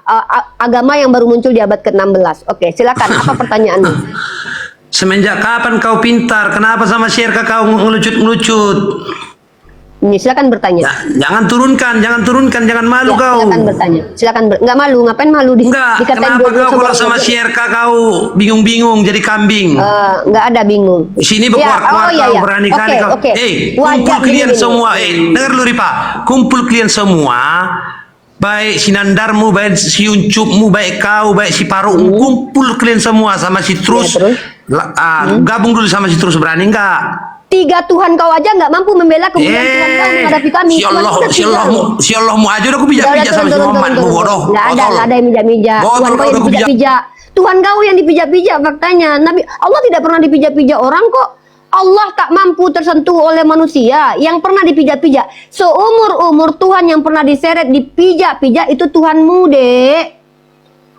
Speaker 2: agama yang baru muncul di abad ke-16. Oke, silakan. Apa pertanyaanmu?
Speaker 7: Semenjak kapan kau pintar? Kenapa sama Syirka kau ngelucut-ngelucut?
Speaker 2: Ini silakan bertanya.
Speaker 7: Jangan turunkan, jangan malu kau.
Speaker 2: Silakan bertanya. Nggak malu, ngapain malu
Speaker 7: Enggak,
Speaker 2: dikatain
Speaker 7: kenapa
Speaker 2: dua-dua
Speaker 7: kau kalau
Speaker 2: semua?
Speaker 7: sama Syirka kau bingung-bingung jadi kambing?
Speaker 2: Nggak ada bingung.
Speaker 7: Di sini
Speaker 2: Ya,
Speaker 7: berkuar-kuar
Speaker 2: iya,
Speaker 7: kau
Speaker 2: iya.
Speaker 7: berani
Speaker 2: Oke,
Speaker 7: kali kau.
Speaker 2: oke.
Speaker 7: Kumpul
Speaker 2: Wajar,
Speaker 7: kalian
Speaker 2: gini.
Speaker 7: semua. Dengar dulu Ripa. Kumpul kalian semua. Baik sinandarmu, baik si uncupmu, baik kau, baik si parukmu, kumpul kalian semua sama si Trus.
Speaker 2: Ya, terus?
Speaker 7: Gabung dulu sama si Trus, berani enggak?
Speaker 2: 3 Tuhan kau aja nggak mampu membela kemudian Tuhan kau menghadapi kami.
Speaker 7: Si Allahmu aja udah aku pijak-pijak sama si Muhammad, bodoh.
Speaker 2: Nggak ada yang mijak-mijak. Tuhan kau yang dipijak-pijak. Tuhan kau yang dipijak-pijak faktanya. Nabi Allah tidak pernah dipijak-pijak orang kok. Allah tak mampu tersentuh oleh manusia. Yang pernah dipijak-pijak seumur-umur Tuhan yang pernah diseret dipijak-pijak itu Tuhanmu, Dek.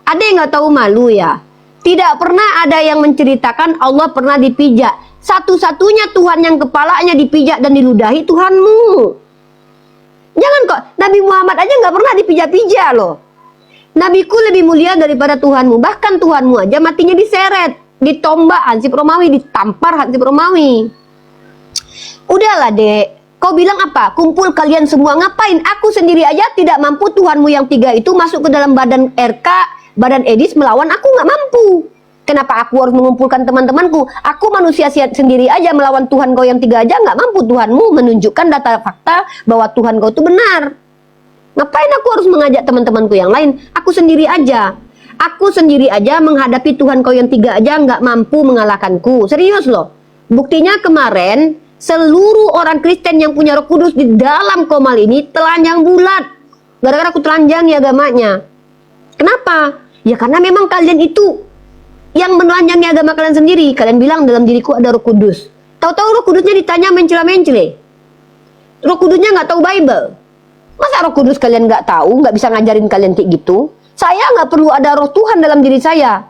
Speaker 2: Ada yang nggak tahu malu ya? Tidak pernah ada yang menceritakan Allah pernah dipijak. Satu-satunya Tuhan yang kepalanya dipijak dan diludahi Tuhanmu. Jangan kok, Nabi Muhammad aja nggak pernah dipijak-pijak loh. Nabiku lebih mulia daripada Tuhanmu. Bahkan Tuhanmu aja matinya diseret, ditombak Hansip Romawi, ditampar Hansip Romawi. Udahlah Dek, kau bilang apa? Kumpul kalian semua, ngapain? Aku sendiri aja tidak mampu, Tuhanmu yang 3 itu masuk ke dalam badan RK, badan Edis melawan aku nggak mampu. Kenapa aku harus mengumpulkan teman-temanku? Aku manusia sendiri aja melawan Tuhan kau yang 3 aja nggak mampu. Tuhanmu menunjukkan data fakta bahwa Tuhan kau itu benar. Ngapain aku harus mengajak teman-temanku yang lain? Aku sendiri aja. Aku sendiri aja menghadapi Tuhan kau yang 3 aja nggak mampu mengalahkanku. Serius loh. Buktinya kemarin seluruh orang Kristen yang punya Roh Kudus di dalam Komal ini telanjang bulat. Gara-gara aku telanjangi agamanya. Kenapa? Ya karena memang kalian itu yang menelanjangi agama kalian sendiri. Kalian bilang dalam diriku ada Roh Kudus. Tahu-tahu Roh Kudusnya ditanya mencela-mencele. Roh Kudusnya nggak tahu Bible. Masa Roh Kudus kalian nggak tahu, nggak bisa ngajarin kalian kayak gitu? Saya nggak perlu ada Roh Tuhan dalam diri saya.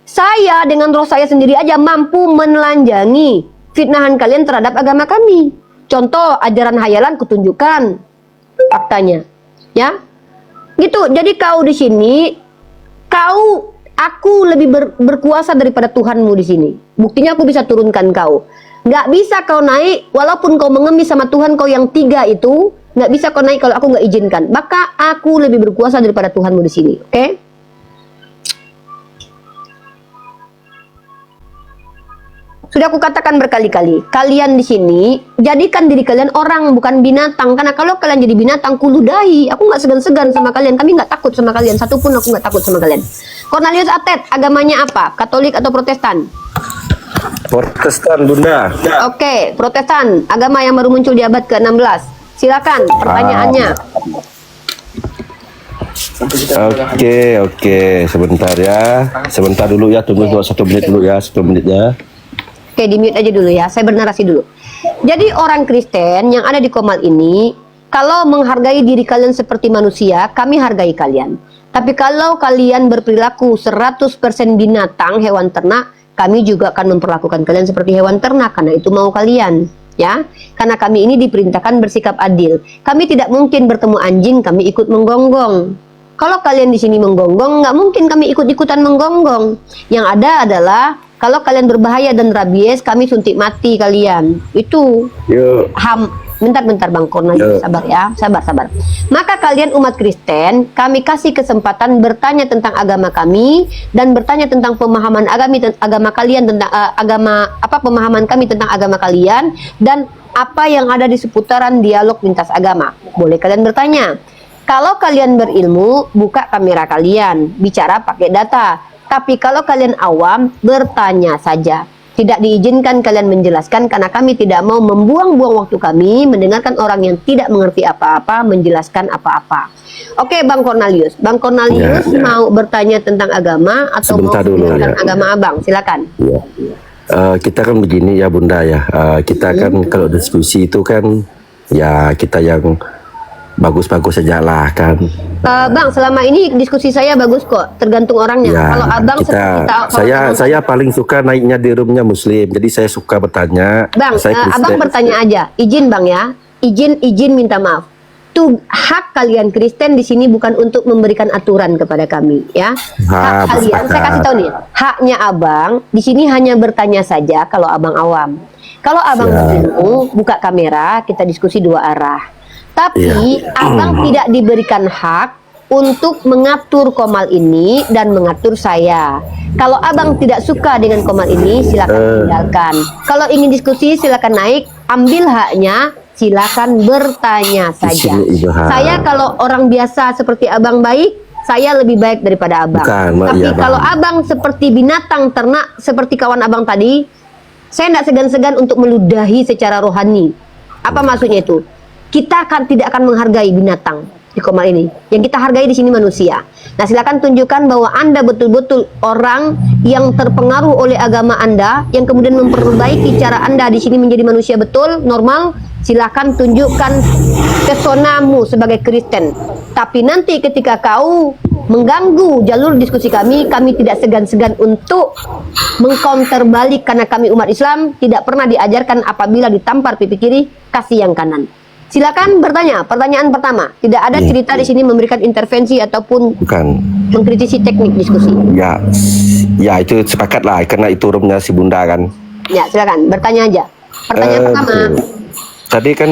Speaker 2: Saya dengan roh saya sendiri aja mampu menelanjangi fitnahan kalian terhadap agama kami. Contoh ajaran hayalan kutunjukkan faktanya, ya. Gitu. Jadi kau di sini, aku lebih berkuasa daripada Tuhanmu di sini. Buktinya aku bisa turunkan kau. Nggak bisa kau naik walaupun kau mengemis sama Tuhan kau yang 3 itu. Nggak bisa kau naik kalau aku nggak izinkan. Maka aku lebih berkuasa daripada Tuhanmu di sini. Oke? Sudah aku katakan berkali-kali. Kalian di sini jadikan diri kalian orang bukan binatang. Karena kalau kalian jadi binatang, kuludahi. Aku nggak segan-segan sama kalian. Kami nggak takut sama kalian. Satupun aku nggak takut sama kalian. Cornelius Atet, agamanya apa? Katolik atau Protestan?
Speaker 1: Protestan, Bunda.
Speaker 2: Oke, Protestan. Agama yang baru muncul di abad ke-16. Silakan pertanyaannya.
Speaker 1: Oke, sebentar ya. Sebentar dulu ya, tunggu 1 menit dulu ya, 1 menitnya.
Speaker 2: Oke, di mute aja dulu ya. Saya bernarasi dulu. Jadi orang Kristen yang ada di Komal ini, kalau menghargai diri kalian seperti manusia, kami hargai kalian. Tapi kalau kalian berperilaku 100% binatang, hewan ternak, kami juga akan memperlakukan kalian seperti hewan ternak, karena itu mau kalian. Ya, karena kami ini diperintahkan bersikap adil. Kami tidak mungkin bertemu anjing, kami ikut menggonggong. Kalau kalian di sini menggonggong, nggak mungkin kami ikut-ikutan menggonggong. Yang ada adalah kalau kalian berbahaya dan rabies, kami suntik mati kalian. Itu
Speaker 1: Yuk.
Speaker 2: Bentar Bang Cornelius, sabar ya, sabar. Maka kalian umat Kristen, kami kasih kesempatan bertanya tentang agama kami dan bertanya tentang pemahaman agama kalian tentang pemahaman kami tentang agama kalian dan apa yang ada di seputaran dialog lintas agama. Boleh kalian bertanya. Kalau kalian berilmu, buka kamera kalian, bicara pakai data. Tapi kalau kalian awam, bertanya saja. Tidak diizinkan kalian menjelaskan karena kami tidak mau membuang-buang waktu kami mendengarkan orang yang tidak mengerti apa-apa menjelaskan apa-apa. Oke, Bang Cornelius. Bang Cornelius mau bertanya tentang agama atau
Speaker 1: Sebentar
Speaker 2: mau
Speaker 1: dulu,
Speaker 2: tentang
Speaker 1: ya.
Speaker 2: agama Abang? Silakan.
Speaker 1: Ya. Kita kan begini ya Bunda ya. Kita kan kalau diskusi itu kan ya kita yang bagus-bagus saja lah kan.
Speaker 2: Bang, selama ini diskusi saya bagus kok, tergantung orangnya.
Speaker 1: Ya,
Speaker 2: Kalau abang
Speaker 1: kita,
Speaker 2: seperti tahu,
Speaker 1: saya paling suka naiknya di roomnya Muslim, jadi saya suka bertanya.
Speaker 2: Bang,
Speaker 1: saya
Speaker 2: abang bertanya aja, izin bang ya, izin minta maaf. Tuh hak kalian Kristen di sini bukan untuk memberikan aturan kepada kami, ya. Hak kalian, saya kasih tahu nih, haknya abang di sini hanya bertanya saja kalau abang awam. Kalau abang mau buka kamera, kita diskusi dua arah. Tapi abang tidak diberikan hak untuk mengatur Komal ini dan mengatur saya. Kalau abang tidak suka dengan Komal ini, silakan tinggalkan. Kalau ingin diskusi, silakan naik, ambil haknya. Silakan bertanya saja. Saya kalau orang biasa seperti abang baik, saya lebih baik daripada abang. Tapi kalau abang seperti binatang ternak, seperti kawan abang tadi, saya tidak segan-segan untuk meludahi secara rohani. Apa maksudnya itu? Kita tidak akan menghargai binatang di Komal ini. Yang kita hargai di sini manusia. Nah, silakan tunjukkan bahwa Anda betul-betul orang yang terpengaruh oleh agama Anda, yang kemudian memperbaiki cara Anda di sini menjadi manusia betul, normal. Silakan tunjukkan kesonamu sebagai Kristen. Tapi nanti ketika kau mengganggu jalur diskusi kami tidak segan-segan untuk mengcounter balik, karena kami umat Islam tidak pernah diajarkan apabila ditampar pipi kiri, kasih yang kanan. Silakan bertanya. Pertanyaan pertama, tidak ada cerita di sini memberikan intervensi ataupun mengkritisi teknik diskusi.
Speaker 1: Ya itu sepakat lah, karena itu roomnya si Bunda kan. Ya, silakan bertanya aja. Pertanyaan pertama. Tadi kan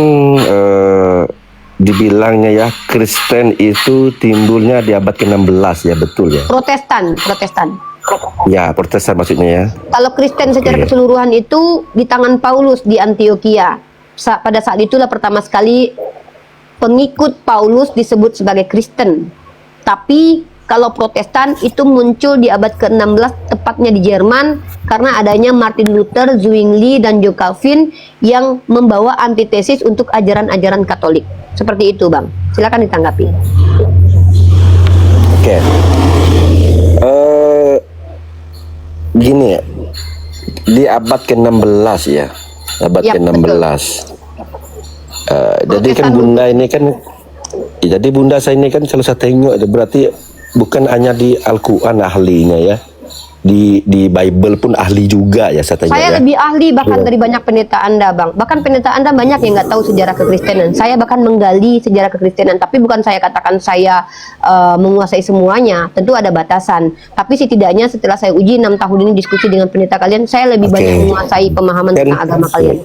Speaker 1: dibilangnya ya Kristen itu timbulnya di abad ke-16 ya, betul ya? Protestan. Ya, Protestan maksudnya ya. Kalau Kristen secara keseluruhan itu di tangan Paulus di Antioquia. Pada saat itulah pertama sekali pengikut Paulus disebut sebagai Kristen. Tapi kalau Protestan itu muncul di abad ke-16, tepatnya di Jerman, karena adanya Martin Luther, Zwingli, dan John Calvin yang membawa antitesis untuk ajaran-ajaran Katolik. Seperti itu, Bang. Silakan ditanggapi. Oke. Gini ya, di abad ke-16 ya, abad ke-16. Jadi kan Bunda ini kan, jadi Bunda saya ini kan kalau saya tengok, berarti bukan hanya di Al-Quran ahlinya ya, di Bible pun ahli juga ya saya tanya. Saya lebih ahli bahkan dari banyak pendeta Anda, Bang. Bahkan pendeta Anda banyak yang nggak tahu sejarah kekristenan. Saya bahkan menggali sejarah kekristenan, tapi bukan saya katakan saya menguasai semuanya. Tentu ada batasan. Tapi setidaknya setelah saya uji 6 tahun ini diskusi dengan pendeta kalian, saya lebih banyak menguasai pemahaman tentang agama kalian.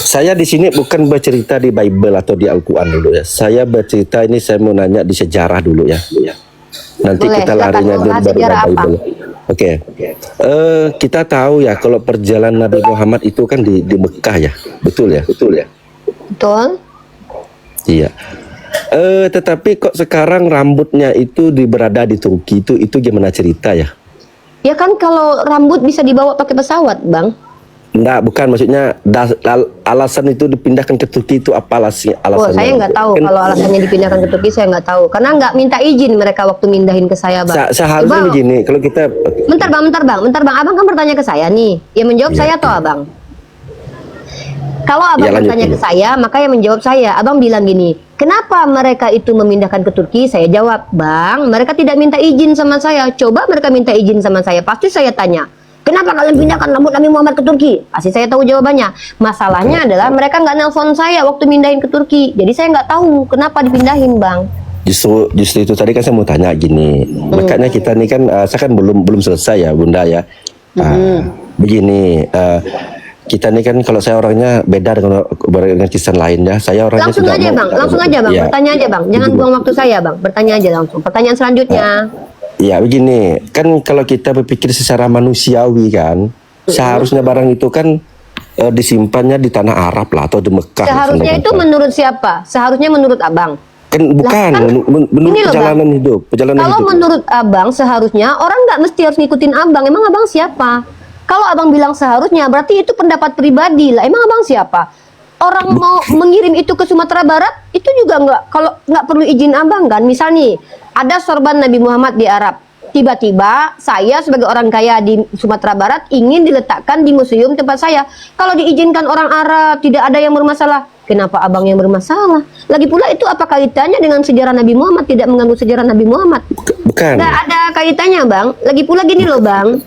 Speaker 1: Saya di sini bukan bercerita di Bible atau di Al-Quran dulu ya. Saya bercerita ini, saya mau nanya di sejarah dulu ya. Nanti boleh, kita larinya dulu baru Bible. Oke. Kita tahu ya kalau perjalanan Nabi Muhammad itu kan di Mekah ya. Betul ya? Betul. Iya. Tetapi kok sekarang rambutnya itu berada di Turki, itu gimana cerita ya? Ya kan kalau rambut bisa dibawa pakai pesawat, Bang. Enggak, bukan, maksudnya alasan itu dipindahkan ke Turki itu apa alasannya? Oh, saya nggak tahu kalau alasannya dipindahkan ke Turki, saya nggak tahu. Karena nggak minta izin mereka waktu mindahin ke saya, Bang. Seharusnya begini, kalau kita... Bentar bang, abang kan bertanya ke saya nih. Ya menjawab saya atau abang? Kalau abang bertanya ke saya, maka yang menjawab saya. Abang bilang gini, kenapa mereka itu memindahkan ke Turki? Saya jawab, Bang, mereka tidak minta izin sama saya. Coba mereka minta izin sama saya, pasti saya tanya, kenapa kalian pindahkan rambut Nabi Muhammad ke Turki? Pasti saya tahu jawabannya. Masalahnya adalah mereka nggak nelpon saya waktu mindahin ke Turki. Jadi saya nggak tahu kenapa dipindahin, Bang. Justru itu tadi kan saya mau tanya gini. Makanya kita nih kan, saya kan belum selesai ya, Bunda ya. Begini, kita nih kan kalau saya orangnya beda dengan Kristen lain ya. Saya orangnya langsung aja, Bang. Langsung aja, Bang. Ya. Bertanya aja, Bang. Jangan buang waktu saya, Bang. Bertanya aja langsung. Pertanyaan selanjutnya. Ya begini, kan kalau kita berpikir secara manusiawi kan, seharusnya barang itu kan disimpannya di tanah Arab lah atau di Mekah. Seharusnya itu menurut siapa? Seharusnya menurut abang? Kan bukan, menurut perjalanan hidup. Kalau menurut abang seharusnya orang nggak mesti harus ngikutin abang. Emang abang siapa? Kalau abang bilang seharusnya, berarti itu pendapat pribadi lah. Emang abang siapa? Orang mau mengirim itu ke Sumatera Barat, itu juga nggak perlu izin abang kan? Misal nih, ada sorban Nabi Muhammad di Arab. Tiba-tiba saya sebagai orang kaya di Sumatera Barat ingin diletakkan di museum tempat saya. Kalau diizinkan orang Arab, tidak ada yang bermasalah.
Speaker 2: Kenapa abang yang bermasalah? Lagi pula itu apa kaitannya dengan sejarah Nabi Muhammad? Tidak mengganggu sejarah Nabi Muhammad.
Speaker 1: Bukan.
Speaker 2: Nggak ada kaitannya, Bang. Lagi pula gini loh, Bang.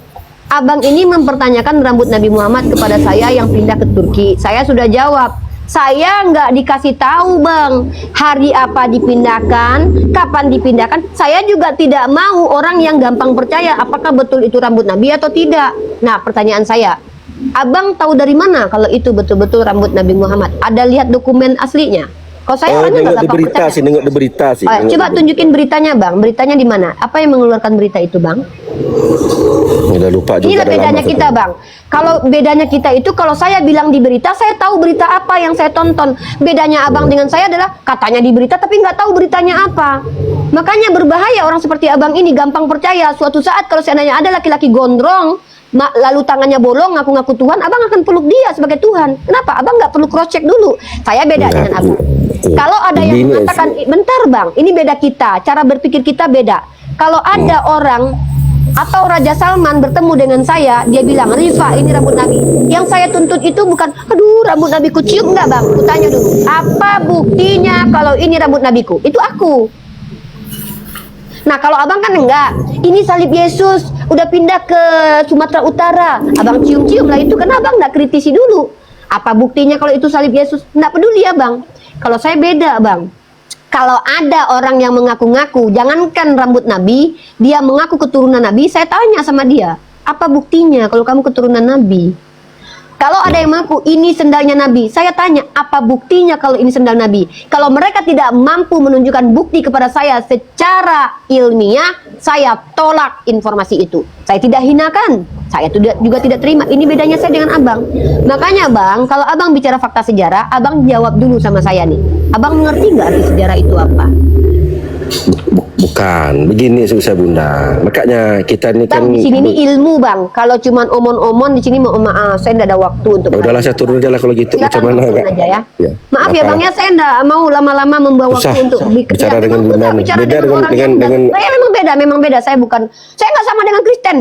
Speaker 2: Abang ini mempertanyakan rambut Nabi Muhammad kepada saya yang pindah ke Turki. Saya sudah jawab. Saya nggak dikasih tahu, Bang, hari apa dipindahkan, kapan dipindahkan. Saya juga tidak mau orang yang gampang percaya apakah betul itu rambut Nabi atau tidak. Nah, pertanyaan saya, Abang tahu dari mana kalau itu betul-betul rambut Nabi Muhammad? Ada lihat dokumen aslinya? Kalau saya orangnya nggak
Speaker 1: nengok di
Speaker 2: gampang
Speaker 1: berita
Speaker 2: percaya.
Speaker 1: sih, nengok di berita sih.
Speaker 2: Oh,
Speaker 1: Nengok
Speaker 2: coba
Speaker 1: di-
Speaker 2: tunjukin beritanya, Bang. Beritanya di mana? Apa yang mengeluarkan berita itu, Bang?
Speaker 1: Udah lupa juga.
Speaker 2: Inilah
Speaker 1: dah lama
Speaker 2: bedanya kita,
Speaker 1: sudah.
Speaker 2: Bang. Kalau bedanya kita itu, kalau saya bilang di berita, saya tahu berita apa yang saya tonton. Bedanya Abang dengan saya adalah katanya di berita, tapi nggak tahu beritanya apa. Makanya berbahaya orang seperti Abang ini, gampang percaya. Suatu saat kalau seandainya ada laki-laki gondrong, lalu tangannya bolong, ngaku-ngaku Tuhan, Abang akan peluk dia sebagai Tuhan. Kenapa? Abang nggak perlu cross check dulu. Saya beda dengan Abang. Kalau ada yang
Speaker 1: Begini,
Speaker 2: mengatakan, bentar Bang, ini beda kita, cara berpikir kita beda. Kalau ada orang atau Raja Salman bertemu dengan saya, dia bilang, Rifa, ini rambut Nabi. Yang saya tuntut itu bukan, aduh rambut Nabiku cium nggak Bang? Kutanya dulu, apa buktinya kalau ini rambut Nabiku? Itu aku. Nah kalau Abang kan enggak, ini salib Yesus, udah pindah ke Sumatera Utara. Abang cium-cium lah itu, karena Abang nggak kritisi dulu. Apa buktinya kalau itu salib Yesus? Nggak peduli ya Bang. Kalau saya beda Bang. Kalau ada orang yang mengaku-ngaku, jangankan rambut Nabi, dia mengaku keturunan Nabi, saya tanya sama dia, apa buktinya kalau kamu keturunan Nabi? Kalau ada yang mengaku ini sendalnya Nabi, saya tanya, apa buktinya kalau ini sendal Nabi? Kalau mereka tidak mampu menunjukkan bukti kepada saya secara ilmiah, saya tolak informasi itu. Saya tidak hinakan, saya juga tidak terima. Ini bedanya saya dengan Abang. Makanya Bang, kalau Abang bicara fakta sejarah, Abang jawab dulu sama saya nih. Abang mengerti nggak arti sejarah itu apa?
Speaker 1: Bukan, begini susah Bunda. Makanya kita ini kan.
Speaker 2: Bang, di sini nih ilmu Bang. Kalau cuman omon-omon di sini, mohon maaf, saya nggak ada waktu untuk.
Speaker 1: Ya udahlah, saya turun aja lah kalau gitu.
Speaker 2: Silakan
Speaker 1: Macam mana
Speaker 2: turun
Speaker 1: Kak?
Speaker 2: aja ya.
Speaker 1: Ya,
Speaker 2: Maaf ya
Speaker 1: apa?
Speaker 2: Bang ya, saya nggak mau lama-lama membawa
Speaker 1: Susah,
Speaker 2: waktu untuk
Speaker 1: bicara
Speaker 2: ya,
Speaker 1: dengan
Speaker 2: memang
Speaker 1: Bunda
Speaker 2: susah
Speaker 1: nih.
Speaker 2: bicara
Speaker 1: Beda
Speaker 2: dengan
Speaker 1: dengan-
Speaker 2: orang
Speaker 1: dengan-
Speaker 2: yang
Speaker 1: dengan-
Speaker 2: saya memang beda. Saya nggak sama dengan Kristen.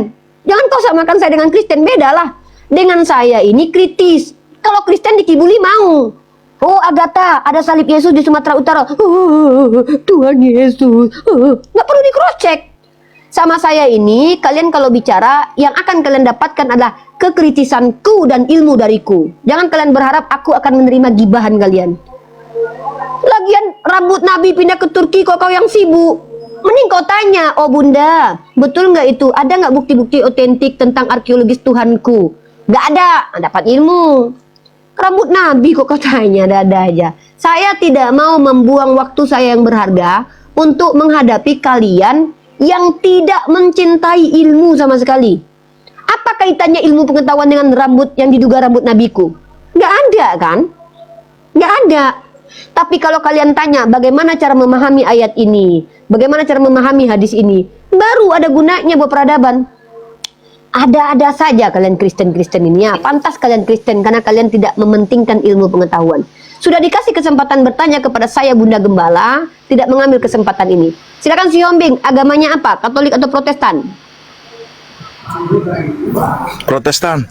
Speaker 2: Jangan kau samakan saya dengan Kristen, beda lah. Dengan saya ini kritis. Kalau Kristen dikibuli mau. Oh Agatha, ada salib Yesus di Sumatera Utara. Tuhan Yesus. Nggak perlu di cross check. Sama saya ini, kalian kalau bicara, yang akan kalian dapatkan adalah kekritisanku dan ilmu dariku. Jangan kalian berharap aku akan menerima gibahan kalian. Lagian rambut Nabi pindah ke Turki, kok kau yang sibuk? Mending kau tanya, oh Bunda, betul nggak itu? Ada nggak bukti-bukti otentik tentang arkeologis Tuhanku? Nggak ada, dapat ilmu. Rambut Nabi kok kau tanya, ada aja. Saya tidak mau membuang waktu saya yang berharga untuk menghadapi kalian yang tidak mencintai ilmu sama sekali. Apa kaitannya ilmu pengetahuan dengan rambut yang diduga rambut Nabiku? Nggak ada kan? Nggak ada. Tapi kalau kalian tanya bagaimana cara memahami ayat ini, bagaimana cara memahami hadis ini, baru ada gunanya buat peradaban. Ada-ada saja kalian Kristen-Kristen ini ya. Pantas kalian Kristen karena kalian tidak mementingkan ilmu pengetahuan. Sudah dikasih kesempatan bertanya kepada saya Bunda Gembala, tidak mengambil kesempatan ini. Silakan si Hombing, agamanya apa? Katolik atau Protestan?
Speaker 8: Protestan.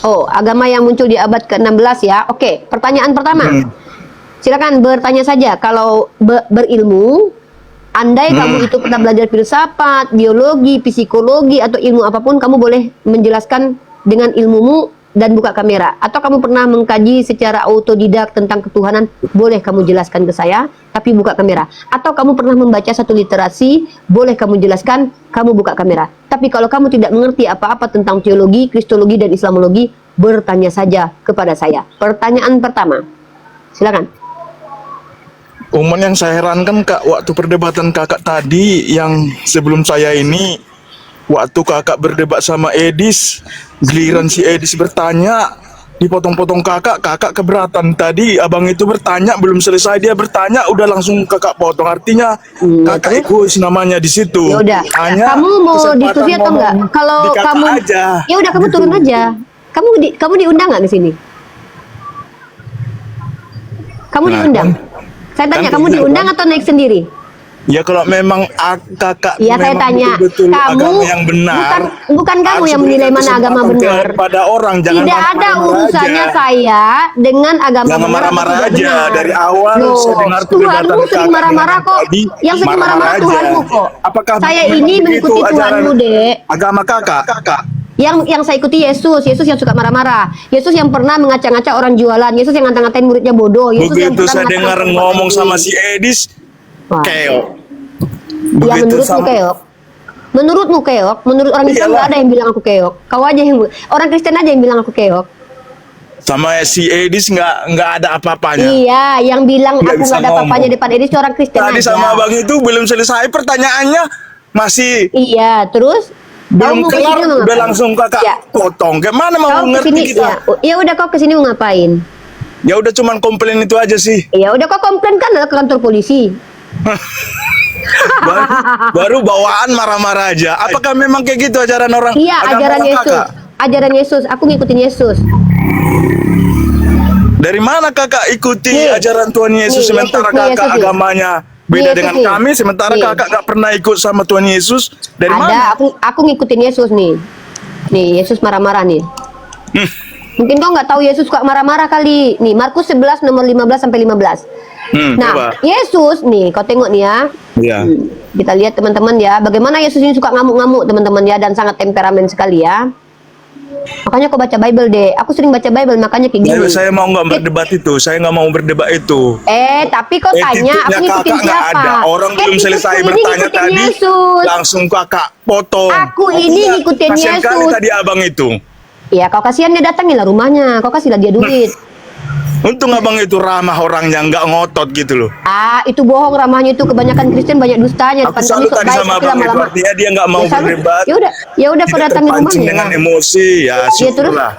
Speaker 2: Oh, agama yang muncul di abad ke-16 ya. Oke, pertanyaan pertama. Silakan bertanya saja. Kalau berilmu, andai kamu itu pernah belajar filsafat, biologi, psikologi, atau ilmu apapun, kamu boleh menjelaskan dengan ilmumu dan buka kamera. Atau kamu pernah mengkaji secara autodidak tentang ketuhanan, boleh kamu jelaskan ke saya, tapi buka kamera. Atau kamu pernah membaca satu literasi, boleh kamu jelaskan, kamu buka kamera. Tapi kalau kamu tidak mengerti apa-apa tentang teologi, kristologi, dan islamologi, bertanya saja kepada saya. Pertanyaan pertama, silakan.
Speaker 8: Uman yang saya herankan Kak, waktu perdebatan kakak tadi yang sebelum saya ini, waktu kakak berdebat sama Edis, giliran si Edis bertanya, dipotong-potong kakak keberatan. Tadi abang itu bertanya, belum selesai dia bertanya, udah langsung kakak potong. Artinya kakak egois namanya di situ.
Speaker 2: Ya udah,
Speaker 8: Hanya
Speaker 2: kamu mau
Speaker 8: kesempatan
Speaker 2: diskusi atau enggak?
Speaker 8: ngomong
Speaker 2: Kalau
Speaker 8: di kakak
Speaker 2: kamu,
Speaker 8: aja.
Speaker 2: ya udah kamu turun aja. Kamu diundang nggak ke sini? Kamu
Speaker 8: Nah,
Speaker 2: diundang? Saya tanya,
Speaker 8: kan
Speaker 2: kamu
Speaker 8: benar,
Speaker 2: diundang
Speaker 8: Bang.
Speaker 2: atau naik sendiri?
Speaker 8: Ya kalau memang kakak
Speaker 2: Iya, saya
Speaker 8: memang
Speaker 2: tanya,
Speaker 8: betul-betul
Speaker 2: kamu
Speaker 8: agama yang benar,
Speaker 2: bukan kamu
Speaker 8: harus
Speaker 2: yang menilai
Speaker 8: berikan
Speaker 2: mana agama
Speaker 8: kesempatan
Speaker 2: benar.
Speaker 8: kepada orang, jangan
Speaker 2: Tidak ada
Speaker 8: marah-marah
Speaker 2: urusannya
Speaker 8: aja.
Speaker 2: saya dengan agama
Speaker 8: Jangan
Speaker 2: benar atau
Speaker 8: marah-marah
Speaker 2: tidak
Speaker 8: aja.
Speaker 2: benar.
Speaker 8: Dari awal
Speaker 2: Loh,
Speaker 8: saya dengar
Speaker 2: Tuhanmu
Speaker 8: perdebatan
Speaker 2: sering
Speaker 8: kakak
Speaker 2: marah-marah
Speaker 8: dengan
Speaker 2: kok.
Speaker 8: tadi,
Speaker 2: Yang sering marah-marah
Speaker 8: aja.
Speaker 2: Tuhanmu kok.
Speaker 8: Apakah
Speaker 2: Saya
Speaker 8: memang
Speaker 2: ini
Speaker 8: begitu
Speaker 2: mengikuti
Speaker 8: ajaran
Speaker 2: Tuhanmu, Dek.
Speaker 8: agama kakak?
Speaker 2: Yang saya ikuti Yesus yang suka marah-marah. Yesus yang pernah ngaca-ngaca orang jualan. Yesus yang ngata-ngatain muridnya bodoh. Yesus yang
Speaker 8: Begitu
Speaker 2: pernah
Speaker 8: saya
Speaker 2: mengatakan
Speaker 8: dengar
Speaker 2: perbuatan
Speaker 8: ngomong
Speaker 2: baik.
Speaker 8: sama si Edis,
Speaker 2: Wah.
Speaker 8: keok.
Speaker 2: Ya
Speaker 8: Begitu
Speaker 2: menurutmu
Speaker 8: sama
Speaker 2: keok. Menurutmu keok. Menurut orang Islam
Speaker 8: Iyalah.
Speaker 2: nggak ada yang bilang aku keok. Kau aja yang orang Kristen aja yang bilang aku keok.
Speaker 8: sama si Edis nggak ada apa-apanya.
Speaker 2: Iya, yang bilang
Speaker 8: Nggak
Speaker 2: aku
Speaker 8: bisa
Speaker 2: nggak ada apa-apanya
Speaker 8: ngomong.
Speaker 2: depan Edis itu orang Kristen
Speaker 8: Tadi
Speaker 2: aja.
Speaker 8: sama abang itu belum selesai pertanyaannya, masih
Speaker 2: Iya, terus
Speaker 8: belum
Speaker 2: kau mau
Speaker 8: kelar
Speaker 2: kesini mau
Speaker 8: udah
Speaker 2: ngapain?
Speaker 8: langsung kakak
Speaker 2: Ya.
Speaker 8: potong. Gimana mau
Speaker 2: Kau
Speaker 8: ngerti
Speaker 2: kesini,
Speaker 8: kita?
Speaker 2: ya udah kau kesini mau ngapain?
Speaker 8: Ya udah cuman komplain itu aja sih.
Speaker 2: Ya udah kau komplain kan ke kantor polisi.
Speaker 8: baru, baru bawaan marah-marah aja. Apakah memang kayak gitu ajaran orang?
Speaker 2: Iya,
Speaker 8: agama
Speaker 2: ajaran
Speaker 8: orang
Speaker 2: Yesus.
Speaker 8: kakak?
Speaker 2: Ajaran Yesus, aku ngikutin Yesus.
Speaker 8: Dari mana kakak ikuti
Speaker 2: Nih.
Speaker 8: ajaran Tuhan Yesus
Speaker 2: Nih,
Speaker 8: sementara
Speaker 2: Yesus, nih,
Speaker 8: kakak
Speaker 2: Yesus, nih.
Speaker 8: agamanya beda
Speaker 2: Nih, Yesus,
Speaker 8: dengan
Speaker 2: nih.
Speaker 8: kami, sementara
Speaker 2: Nih.
Speaker 8: kakak nggak pernah ikut sama Tuhan Yesus? Dari
Speaker 2: Ada,
Speaker 8: mana?
Speaker 2: aku ngikutin Yesus nih. Nih, Yesus marah-marah nih. Mungkin kau nggak tahu Yesus suka marah-marah kali. Nih, Markus 11 nomor 15 sampai 15. Nah,
Speaker 8: coba.
Speaker 2: Yesus nih, kau tengok nih ya.
Speaker 8: Iya.
Speaker 2: Kita lihat teman-teman ya, bagaimana Yesus ini suka ngamuk-ngamuk teman-teman ya, dan sangat temperamen sekali ya. Makanya kau baca Bible deh. Aku sering baca Bible, makanya kayak gini.
Speaker 8: Saya mau nggak berdebat itu. Saya nggak mau berdebat itu.
Speaker 2: Tapi kau tanya, aku
Speaker 8: Attitude-nya
Speaker 2: ngikutin
Speaker 8: kakak nggak
Speaker 2: siapa?
Speaker 8: ada. Orang belum
Speaker 2: Attitude
Speaker 8: selesai
Speaker 2: ini
Speaker 8: bertanya
Speaker 2: ngikutin
Speaker 8: tadi,
Speaker 2: Yesus.
Speaker 8: langsung kakak potong.
Speaker 2: Aku ini ngikutin
Speaker 8: Kasian kali
Speaker 2: Yesus.
Speaker 8: tadi abang itu.
Speaker 2: Ya, kau kasihan dia datangilah rumahnya, kau kasihlah dia duit.
Speaker 8: Untung abang itu ramah orangnya, nggak ngotot gitu loh.
Speaker 2: Itu bohong, ramahnya itu kebanyakan Kristen banyak dustanya.
Speaker 8: Aku
Speaker 2: Depan
Speaker 8: salut
Speaker 2: kami sok
Speaker 8: tadi
Speaker 2: baik,
Speaker 8: sama
Speaker 2: tapi
Speaker 8: abang itu,
Speaker 2: lama-lama-
Speaker 8: artinya dia nggak mau
Speaker 2: Ya, salut.
Speaker 8: berdebat.
Speaker 2: Ya udah kau
Speaker 8: Tidak
Speaker 2: datangi
Speaker 8: terpancing
Speaker 2: rumahnya.
Speaker 8: dengan
Speaker 2: lah.
Speaker 8: emosi, ya
Speaker 2: Ya terus,
Speaker 8: syukurlah.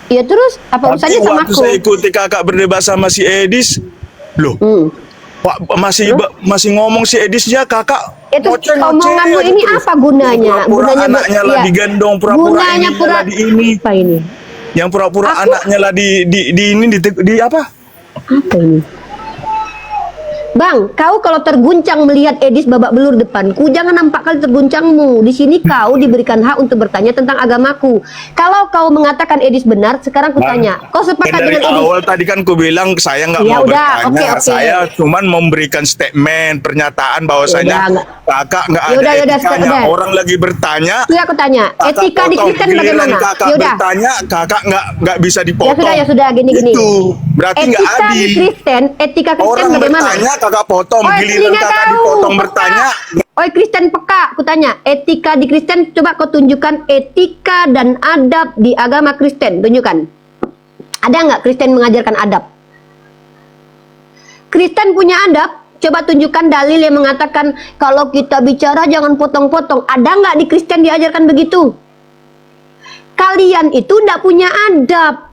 Speaker 2: ya terus apa
Speaker 8: Tapi
Speaker 2: urusannya sama
Speaker 8: waktu
Speaker 2: aku?
Speaker 8: saya ikuti kakak berdebat sama si Edis, loh, Pak masih ngomong si Edisnya kakak.
Speaker 2: Itu
Speaker 8: ngoceh-ngoceh
Speaker 2: omonganmu
Speaker 8: aja
Speaker 2: ini
Speaker 8: terus.
Speaker 2: apa gunanya?
Speaker 8: Pura-pura
Speaker 2: Gunanya
Speaker 8: anaknya lah
Speaker 2: ya.
Speaker 8: digendong, pura-pura
Speaker 2: Gunanya
Speaker 8: ininya
Speaker 2: pura
Speaker 8: lah di ini.
Speaker 2: apa ini?
Speaker 8: Yang pura-pura
Speaker 2: Aku-
Speaker 8: anaknya lah di apa?
Speaker 2: Apa ini? Bang, kau kalau terguncang melihat Edis babak belur depanku, jangan nampak kali terguncangmu. Di sini kau diberikan hak untuk bertanya tentang agamaku. Kalau kau mengatakan Edis benar, sekarang ku
Speaker 8: Bang,
Speaker 2: tanya, kau sepakat
Speaker 8: Kan dari
Speaker 2: dengan Edis?
Speaker 8: awal tadi kan ku bilang saya nggak
Speaker 2: Ya
Speaker 8: mau
Speaker 2: udah,
Speaker 8: bertanya,
Speaker 2: oke.
Speaker 8: saya cuman memberikan statement pernyataan bahwasanya
Speaker 2: Ya udah,
Speaker 8: kakak nggak
Speaker 2: Ya
Speaker 8: ada
Speaker 2: udah,
Speaker 8: etikanya.
Speaker 2: udah.
Speaker 8: Orang lagi bertanya,
Speaker 2: Sudah aku tanya,
Speaker 8: kakak
Speaker 2: etika di
Speaker 8: potong.
Speaker 2: Kristen
Speaker 8: Giliran
Speaker 2: bagaimana?
Speaker 8: kakak
Speaker 2: Ya udah.
Speaker 8: bertanya, kakak nggak bisa dipotong.
Speaker 2: Ya sudah, gini.
Speaker 8: Itu berarti nggak
Speaker 2: Etika di
Speaker 8: adil.
Speaker 2: Kristen,
Speaker 8: Orang
Speaker 2: bagaimana?
Speaker 8: bertanya kakak potong,
Speaker 2: Oi,
Speaker 8: giliran
Speaker 2: telinga
Speaker 8: kakak
Speaker 2: kau,
Speaker 8: dipotong
Speaker 2: peka.
Speaker 8: bertanya.
Speaker 2: Oi Kristen peka, aku tanya, etika di Kristen, coba kau tunjukkan etika dan adab di agama Kristen, tunjukkan. Ada nggak Kristen mengajarkan adab? Kristen punya adab, coba tunjukkan dalil yang mengatakan kalau kita bicara jangan potong-potong. Ada nggak di Kristen diajarkan begitu? Kalian itu nggak punya adab.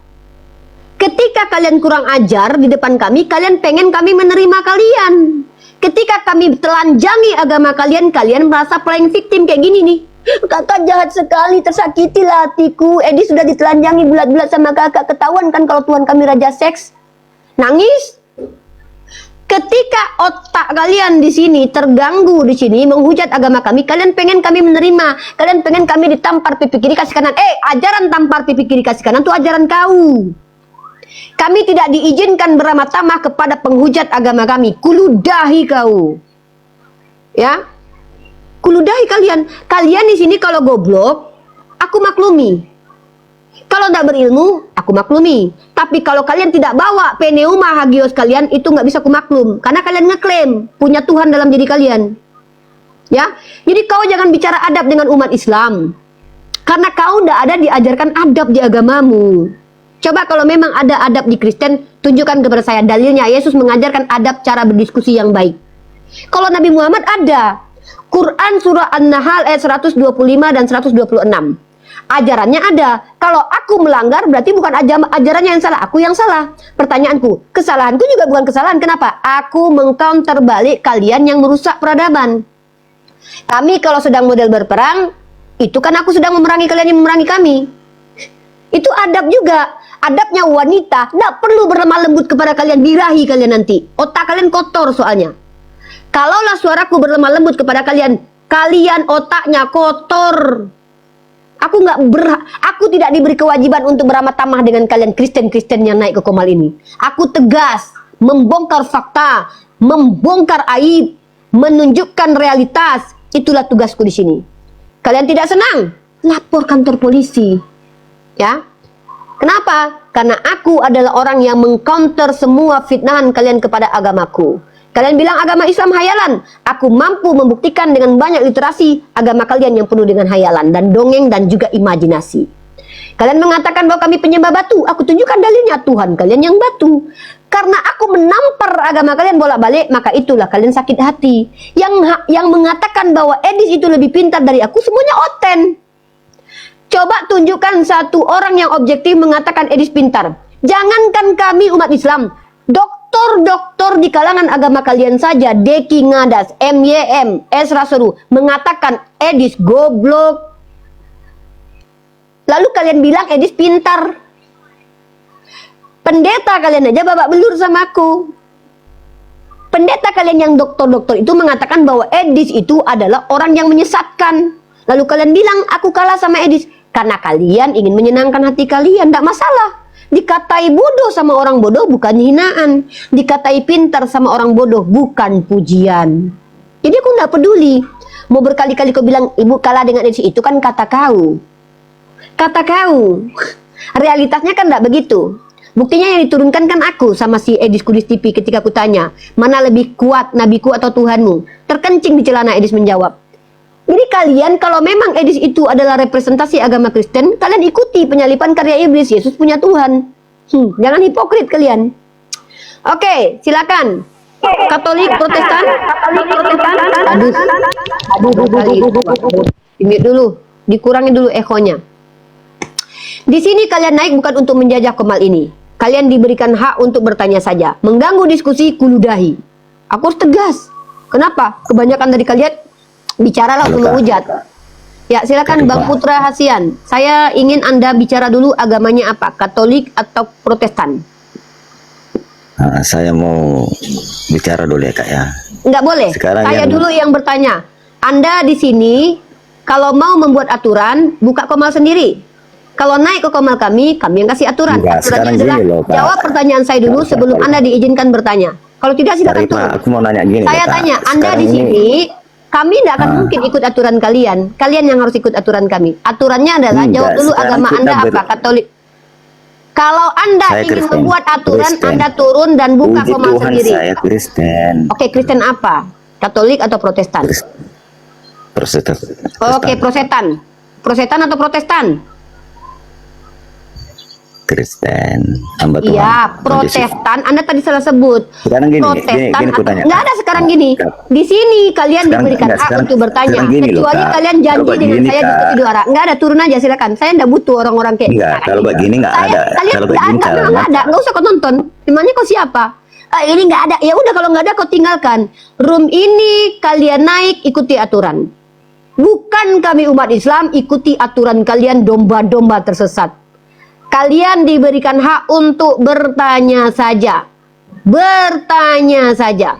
Speaker 2: Ketika kalian kurang ajar di depan kami, kalian pengen kami menerima kalian. Ketika kami telanjangi agama kalian, kalian merasa playing victim kayak gini nih. Kakak jahat sekali, tersakitilah hatiku. Edi sudah ditelanjangi bulat-bulat sama kakak. Ketahuan kan kalau Tuhan kami raja seks? Nangis. Ketika otak kalian di sini terganggu di sini menghujat agama kami, kalian pengen kami menerima, kalian pengen kami ditampar pipi kiri kasih kanan. Ajaran tampar pipi kiri kasih kanan itu ajaran kau. Kami tidak diizinkan beramah tamah kepada penghujat agama kami. Kuludahi kau. Ya. Kuludahi kalian. Kalian di sini kalau goblok, aku maklumi. Kalau tidak berilmu, aku maklumi. Tapi kalau kalian tidak bawa pneuma hagios kalian, itu nggak bisa aku maklum. Karena kalian ngeklaim punya Tuhan dalam diri kalian. Ya. Jadi kau jangan bicara adab dengan umat Islam. Karena kau tidak ada diajarkan adab di agamamu. Coba kalau memang ada adab di Kristen, tunjukkan kepada saya dalilnya. Yesus mengajarkan adab cara berdiskusi yang baik. Kalau Nabi Muhammad ada. Quran surah An-Nahl ayat 125 dan 126. Ajarannya ada. Kalau aku melanggar berarti bukan ajarannya yang salah, aku yang salah. Pertanyaanku, kesalahanku juga bukan kesalahan. Kenapa? Aku mengcounter balik kalian yang merusak peradaban. Kami kalau sedang model berperang, itu kan aku sedang memerangi kalian yang memerangi kami. Itu adab juga. Adabnya wanita, tidak perlu berlemah lembut kepada kalian, birahi kalian nanti. Otak kalian kotor soalnya. Kalaulah suaraku berlemah lembut kepada kalian, kalian otaknya kotor. Aku tidak diberi kewajiban untuk beramat tamah dengan kalian Kristen-Kristen yang naik ke Komal ini. Aku tegas membongkar fakta, membongkar aib, menunjukkan realitas. Itulah tugasku di sini. Kalian tidak senang? Lapor kantor polisi. Ya. Kenapa? Karena aku adalah orang yang mengcounter semua fitnahan kalian kepada agamaku. Kalian bilang agama Islam hayalan. Aku mampu membuktikan dengan banyak literasi agama kalian yang penuh dengan hayalan dan dongeng dan juga imajinasi. Kalian mengatakan bahwa kami penyembah batu. Aku tunjukkan dalilnya, Tuhan kalian yang batu. Karena aku menampar agama kalian bolak-balik, maka itulah kalian sakit hati. Yang mengatakan bahwa Edis itu lebih pintar dari aku, semuanya oten. Coba tunjukkan satu orang yang objektif mengatakan Edis pintar. Jangankan kami umat Islam, doktor di kalangan agama kalian saja, Deki Ngadas, MYM, Esra Seru, mengatakan Edis goblok. Lalu kalian bilang Edis pintar. Pendeta kalian aja babak belur sama aku. Pendeta kalian yang doktor-doktor itu mengatakan bahwa Edis itu adalah orang yang menyesatkan. Lalu kalian bilang aku kalah sama Edis. Karena kalian ingin menyenangkan hati kalian, tidak masalah. Dikatai bodoh sama orang bodoh bukan hinaan. Dikatai pintar sama orang bodoh bukan pujian. Jadi aku tidak peduli. Mau berkali-kali kau bilang ibu kalah dengan Edis, itu kan kata kau. Kata kau. Realitasnya kan tidak begitu. Buktinya yang diturunkan kan aku sama si Edis Kudus TV ketika aku tanya, mana lebih kuat, nabiku atau Tuhanmu? Terkencing di celana Edis menjawab. Jadi kalian kalau memang Edis itu adalah representasi agama Kristen, kalian ikuti penyalipan karya iblis, Yesus punya Tuhan. Jangan hipokrit kalian. Oke, silakan. Katolik, Protestan. Aduh. Dulu, dikurangi dulu ekonya. Di sini kalian naik bukan untuk menjajah Komal ini. Kalian diberikan hak untuk bertanya saja. Mengganggu diskusi kuludahi. Aku harus tegas. Kenapa? Kebanyakan dari kalian bicaralah untuk menghujat. Ya, silakan Bang Putra Hasian. Saya ingin Anda bicara dulu agamanya apa? Katolik atau Protestan?
Speaker 9: Saya mau bicara dulu ya Kak ya.
Speaker 2: Enggak boleh.
Speaker 9: Sekarang
Speaker 2: saya
Speaker 9: yang...
Speaker 2: dulu yang bertanya. Anda di sini kalau mau membuat aturan, buka Komal sendiri. Kalau naik ke Komal kami yang kasih aturan.
Speaker 9: Enggak,
Speaker 2: Aturannya adalah
Speaker 9: loh,
Speaker 2: jawab pertanyaan saya dulu sebelum Anda diizinkan bertanya. Kalau tidak silakan turun.
Speaker 9: Aku mau nanya gini.
Speaker 2: Saya tanya, Anda di sini, kami tidak akan mungkin ikut aturan kalian. Kalian yang harus ikut aturan kami. Aturannya adalah jawab dulu agama Anda apa? Katolik. Kalau Anda ingin
Speaker 9: Kristen.
Speaker 2: membuat aturan,
Speaker 9: Kristen.
Speaker 2: Anda turun dan buka
Speaker 9: Puji
Speaker 2: Komal
Speaker 9: Tuhan,
Speaker 2: sendiri.
Speaker 9: saya Kristen.
Speaker 2: Oke, Kristen apa? Katolik atau Protestan?
Speaker 9: Protestan.
Speaker 2: Oke, Protestan. Protestan atau Protestan?
Speaker 9: Kristen, hamba Tuhan.
Speaker 2: Iya, Protestan. Anda tadi salah sebut.
Speaker 9: Sekarang gini,
Speaker 2: Protestan
Speaker 9: gini aku tanya.
Speaker 2: nggak ada sekarang gini. Di sini kalian
Speaker 9: Sekarang
Speaker 2: diberikan
Speaker 9: enggak,
Speaker 2: hak
Speaker 9: sekarang-
Speaker 2: untuk bertanya.
Speaker 9: sekarang gini loh,
Speaker 2: Kecuali
Speaker 9: Kak.
Speaker 2: kalian janji
Speaker 9: Kalau
Speaker 2: dengan
Speaker 9: begini,
Speaker 2: saya di
Speaker 9: Kak.
Speaker 2: video Nggak ada, turun aja silakan. Saya nggak butuh orang-orang kayak
Speaker 9: Enggak,
Speaker 2: sekarang
Speaker 9: kalau
Speaker 2: ini.
Speaker 9: begini nggak ada.
Speaker 2: Kalian
Speaker 9: Kalau
Speaker 2: nggak
Speaker 9: begini
Speaker 2: ada,
Speaker 9: caranya.
Speaker 2: nggak ada. Nggak usah kau nonton. Emangnya kau siapa? Ini nggak ada. Ya udah kalau nggak ada kau tinggalkan. Room ini kalian naik ikuti aturan. Bukan kami umat Islam ikuti aturan kalian domba-domba tersesat. Kalian diberikan hak untuk bertanya saja. Bertanya saja.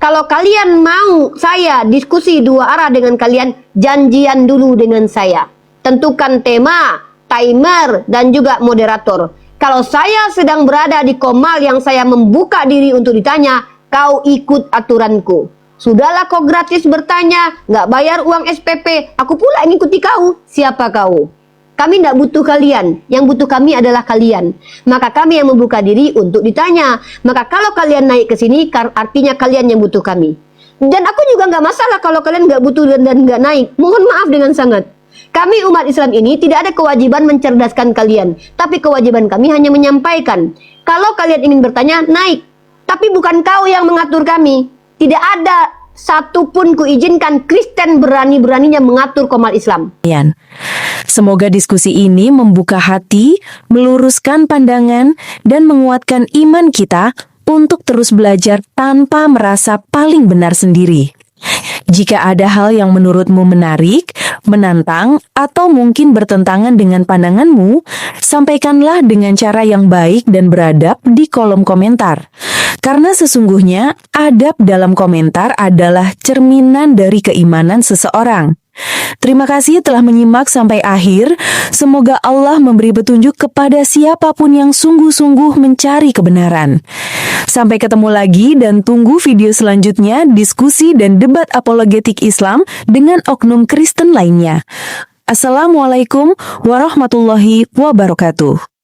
Speaker 2: Kalau kalian mau saya diskusi dua arah dengan kalian, janjian dulu dengan saya. Tentukan tema, timer, dan juga moderator. Kalau saya sedang berada di Komal yang saya membuka diri untuk ditanya, kau ikut aturanku. Sudahlah kau gratis bertanya, nggak bayar uang SPP, aku pula yang ikuti kau. Siapa kau? Kami tidak butuh kalian, yang butuh kami adalah kalian. Maka kami yang membuka diri untuk ditanya. Maka kalau kalian naik ke sini, artinya kalian yang butuh kami. Dan aku juga nggak masalah kalau kalian nggak butuh dan nggak naik. Mohon maaf dengan sangat. Kami umat Islam ini tidak ada kewajiban mencerdaskan kalian. Tapi kewajiban kami hanya menyampaikan. Kalau kalian ingin bertanya, naik. Tapi bukan kau yang mengatur kami. Tidak ada satupun kuizinkan Kristen berani-beraninya mengatur Komal Islam.
Speaker 3: Semoga diskusi ini membuka hati, meluruskan pandangan, dan menguatkan iman kita untuk terus belajar tanpa merasa paling benar sendiri. Jika ada hal yang menurutmu menarik, menantang, atau mungkin bertentangan dengan pandanganmu, sampaikanlah dengan cara yang baik dan beradab di kolom komentar. Karena sesungguhnya adab dalam komentar adalah cerminan dari keimanan seseorang. Terima kasih telah menyimak sampai akhir. Semoga Allah memberi petunjuk kepada siapapun yang sungguh-sungguh mencari kebenaran. Sampai ketemu lagi dan tunggu video selanjutnya diskusi dan debat apologetik Islam dengan oknum Kristen lainnya. Assalamualaikum warahmatullahi wabarakatuh.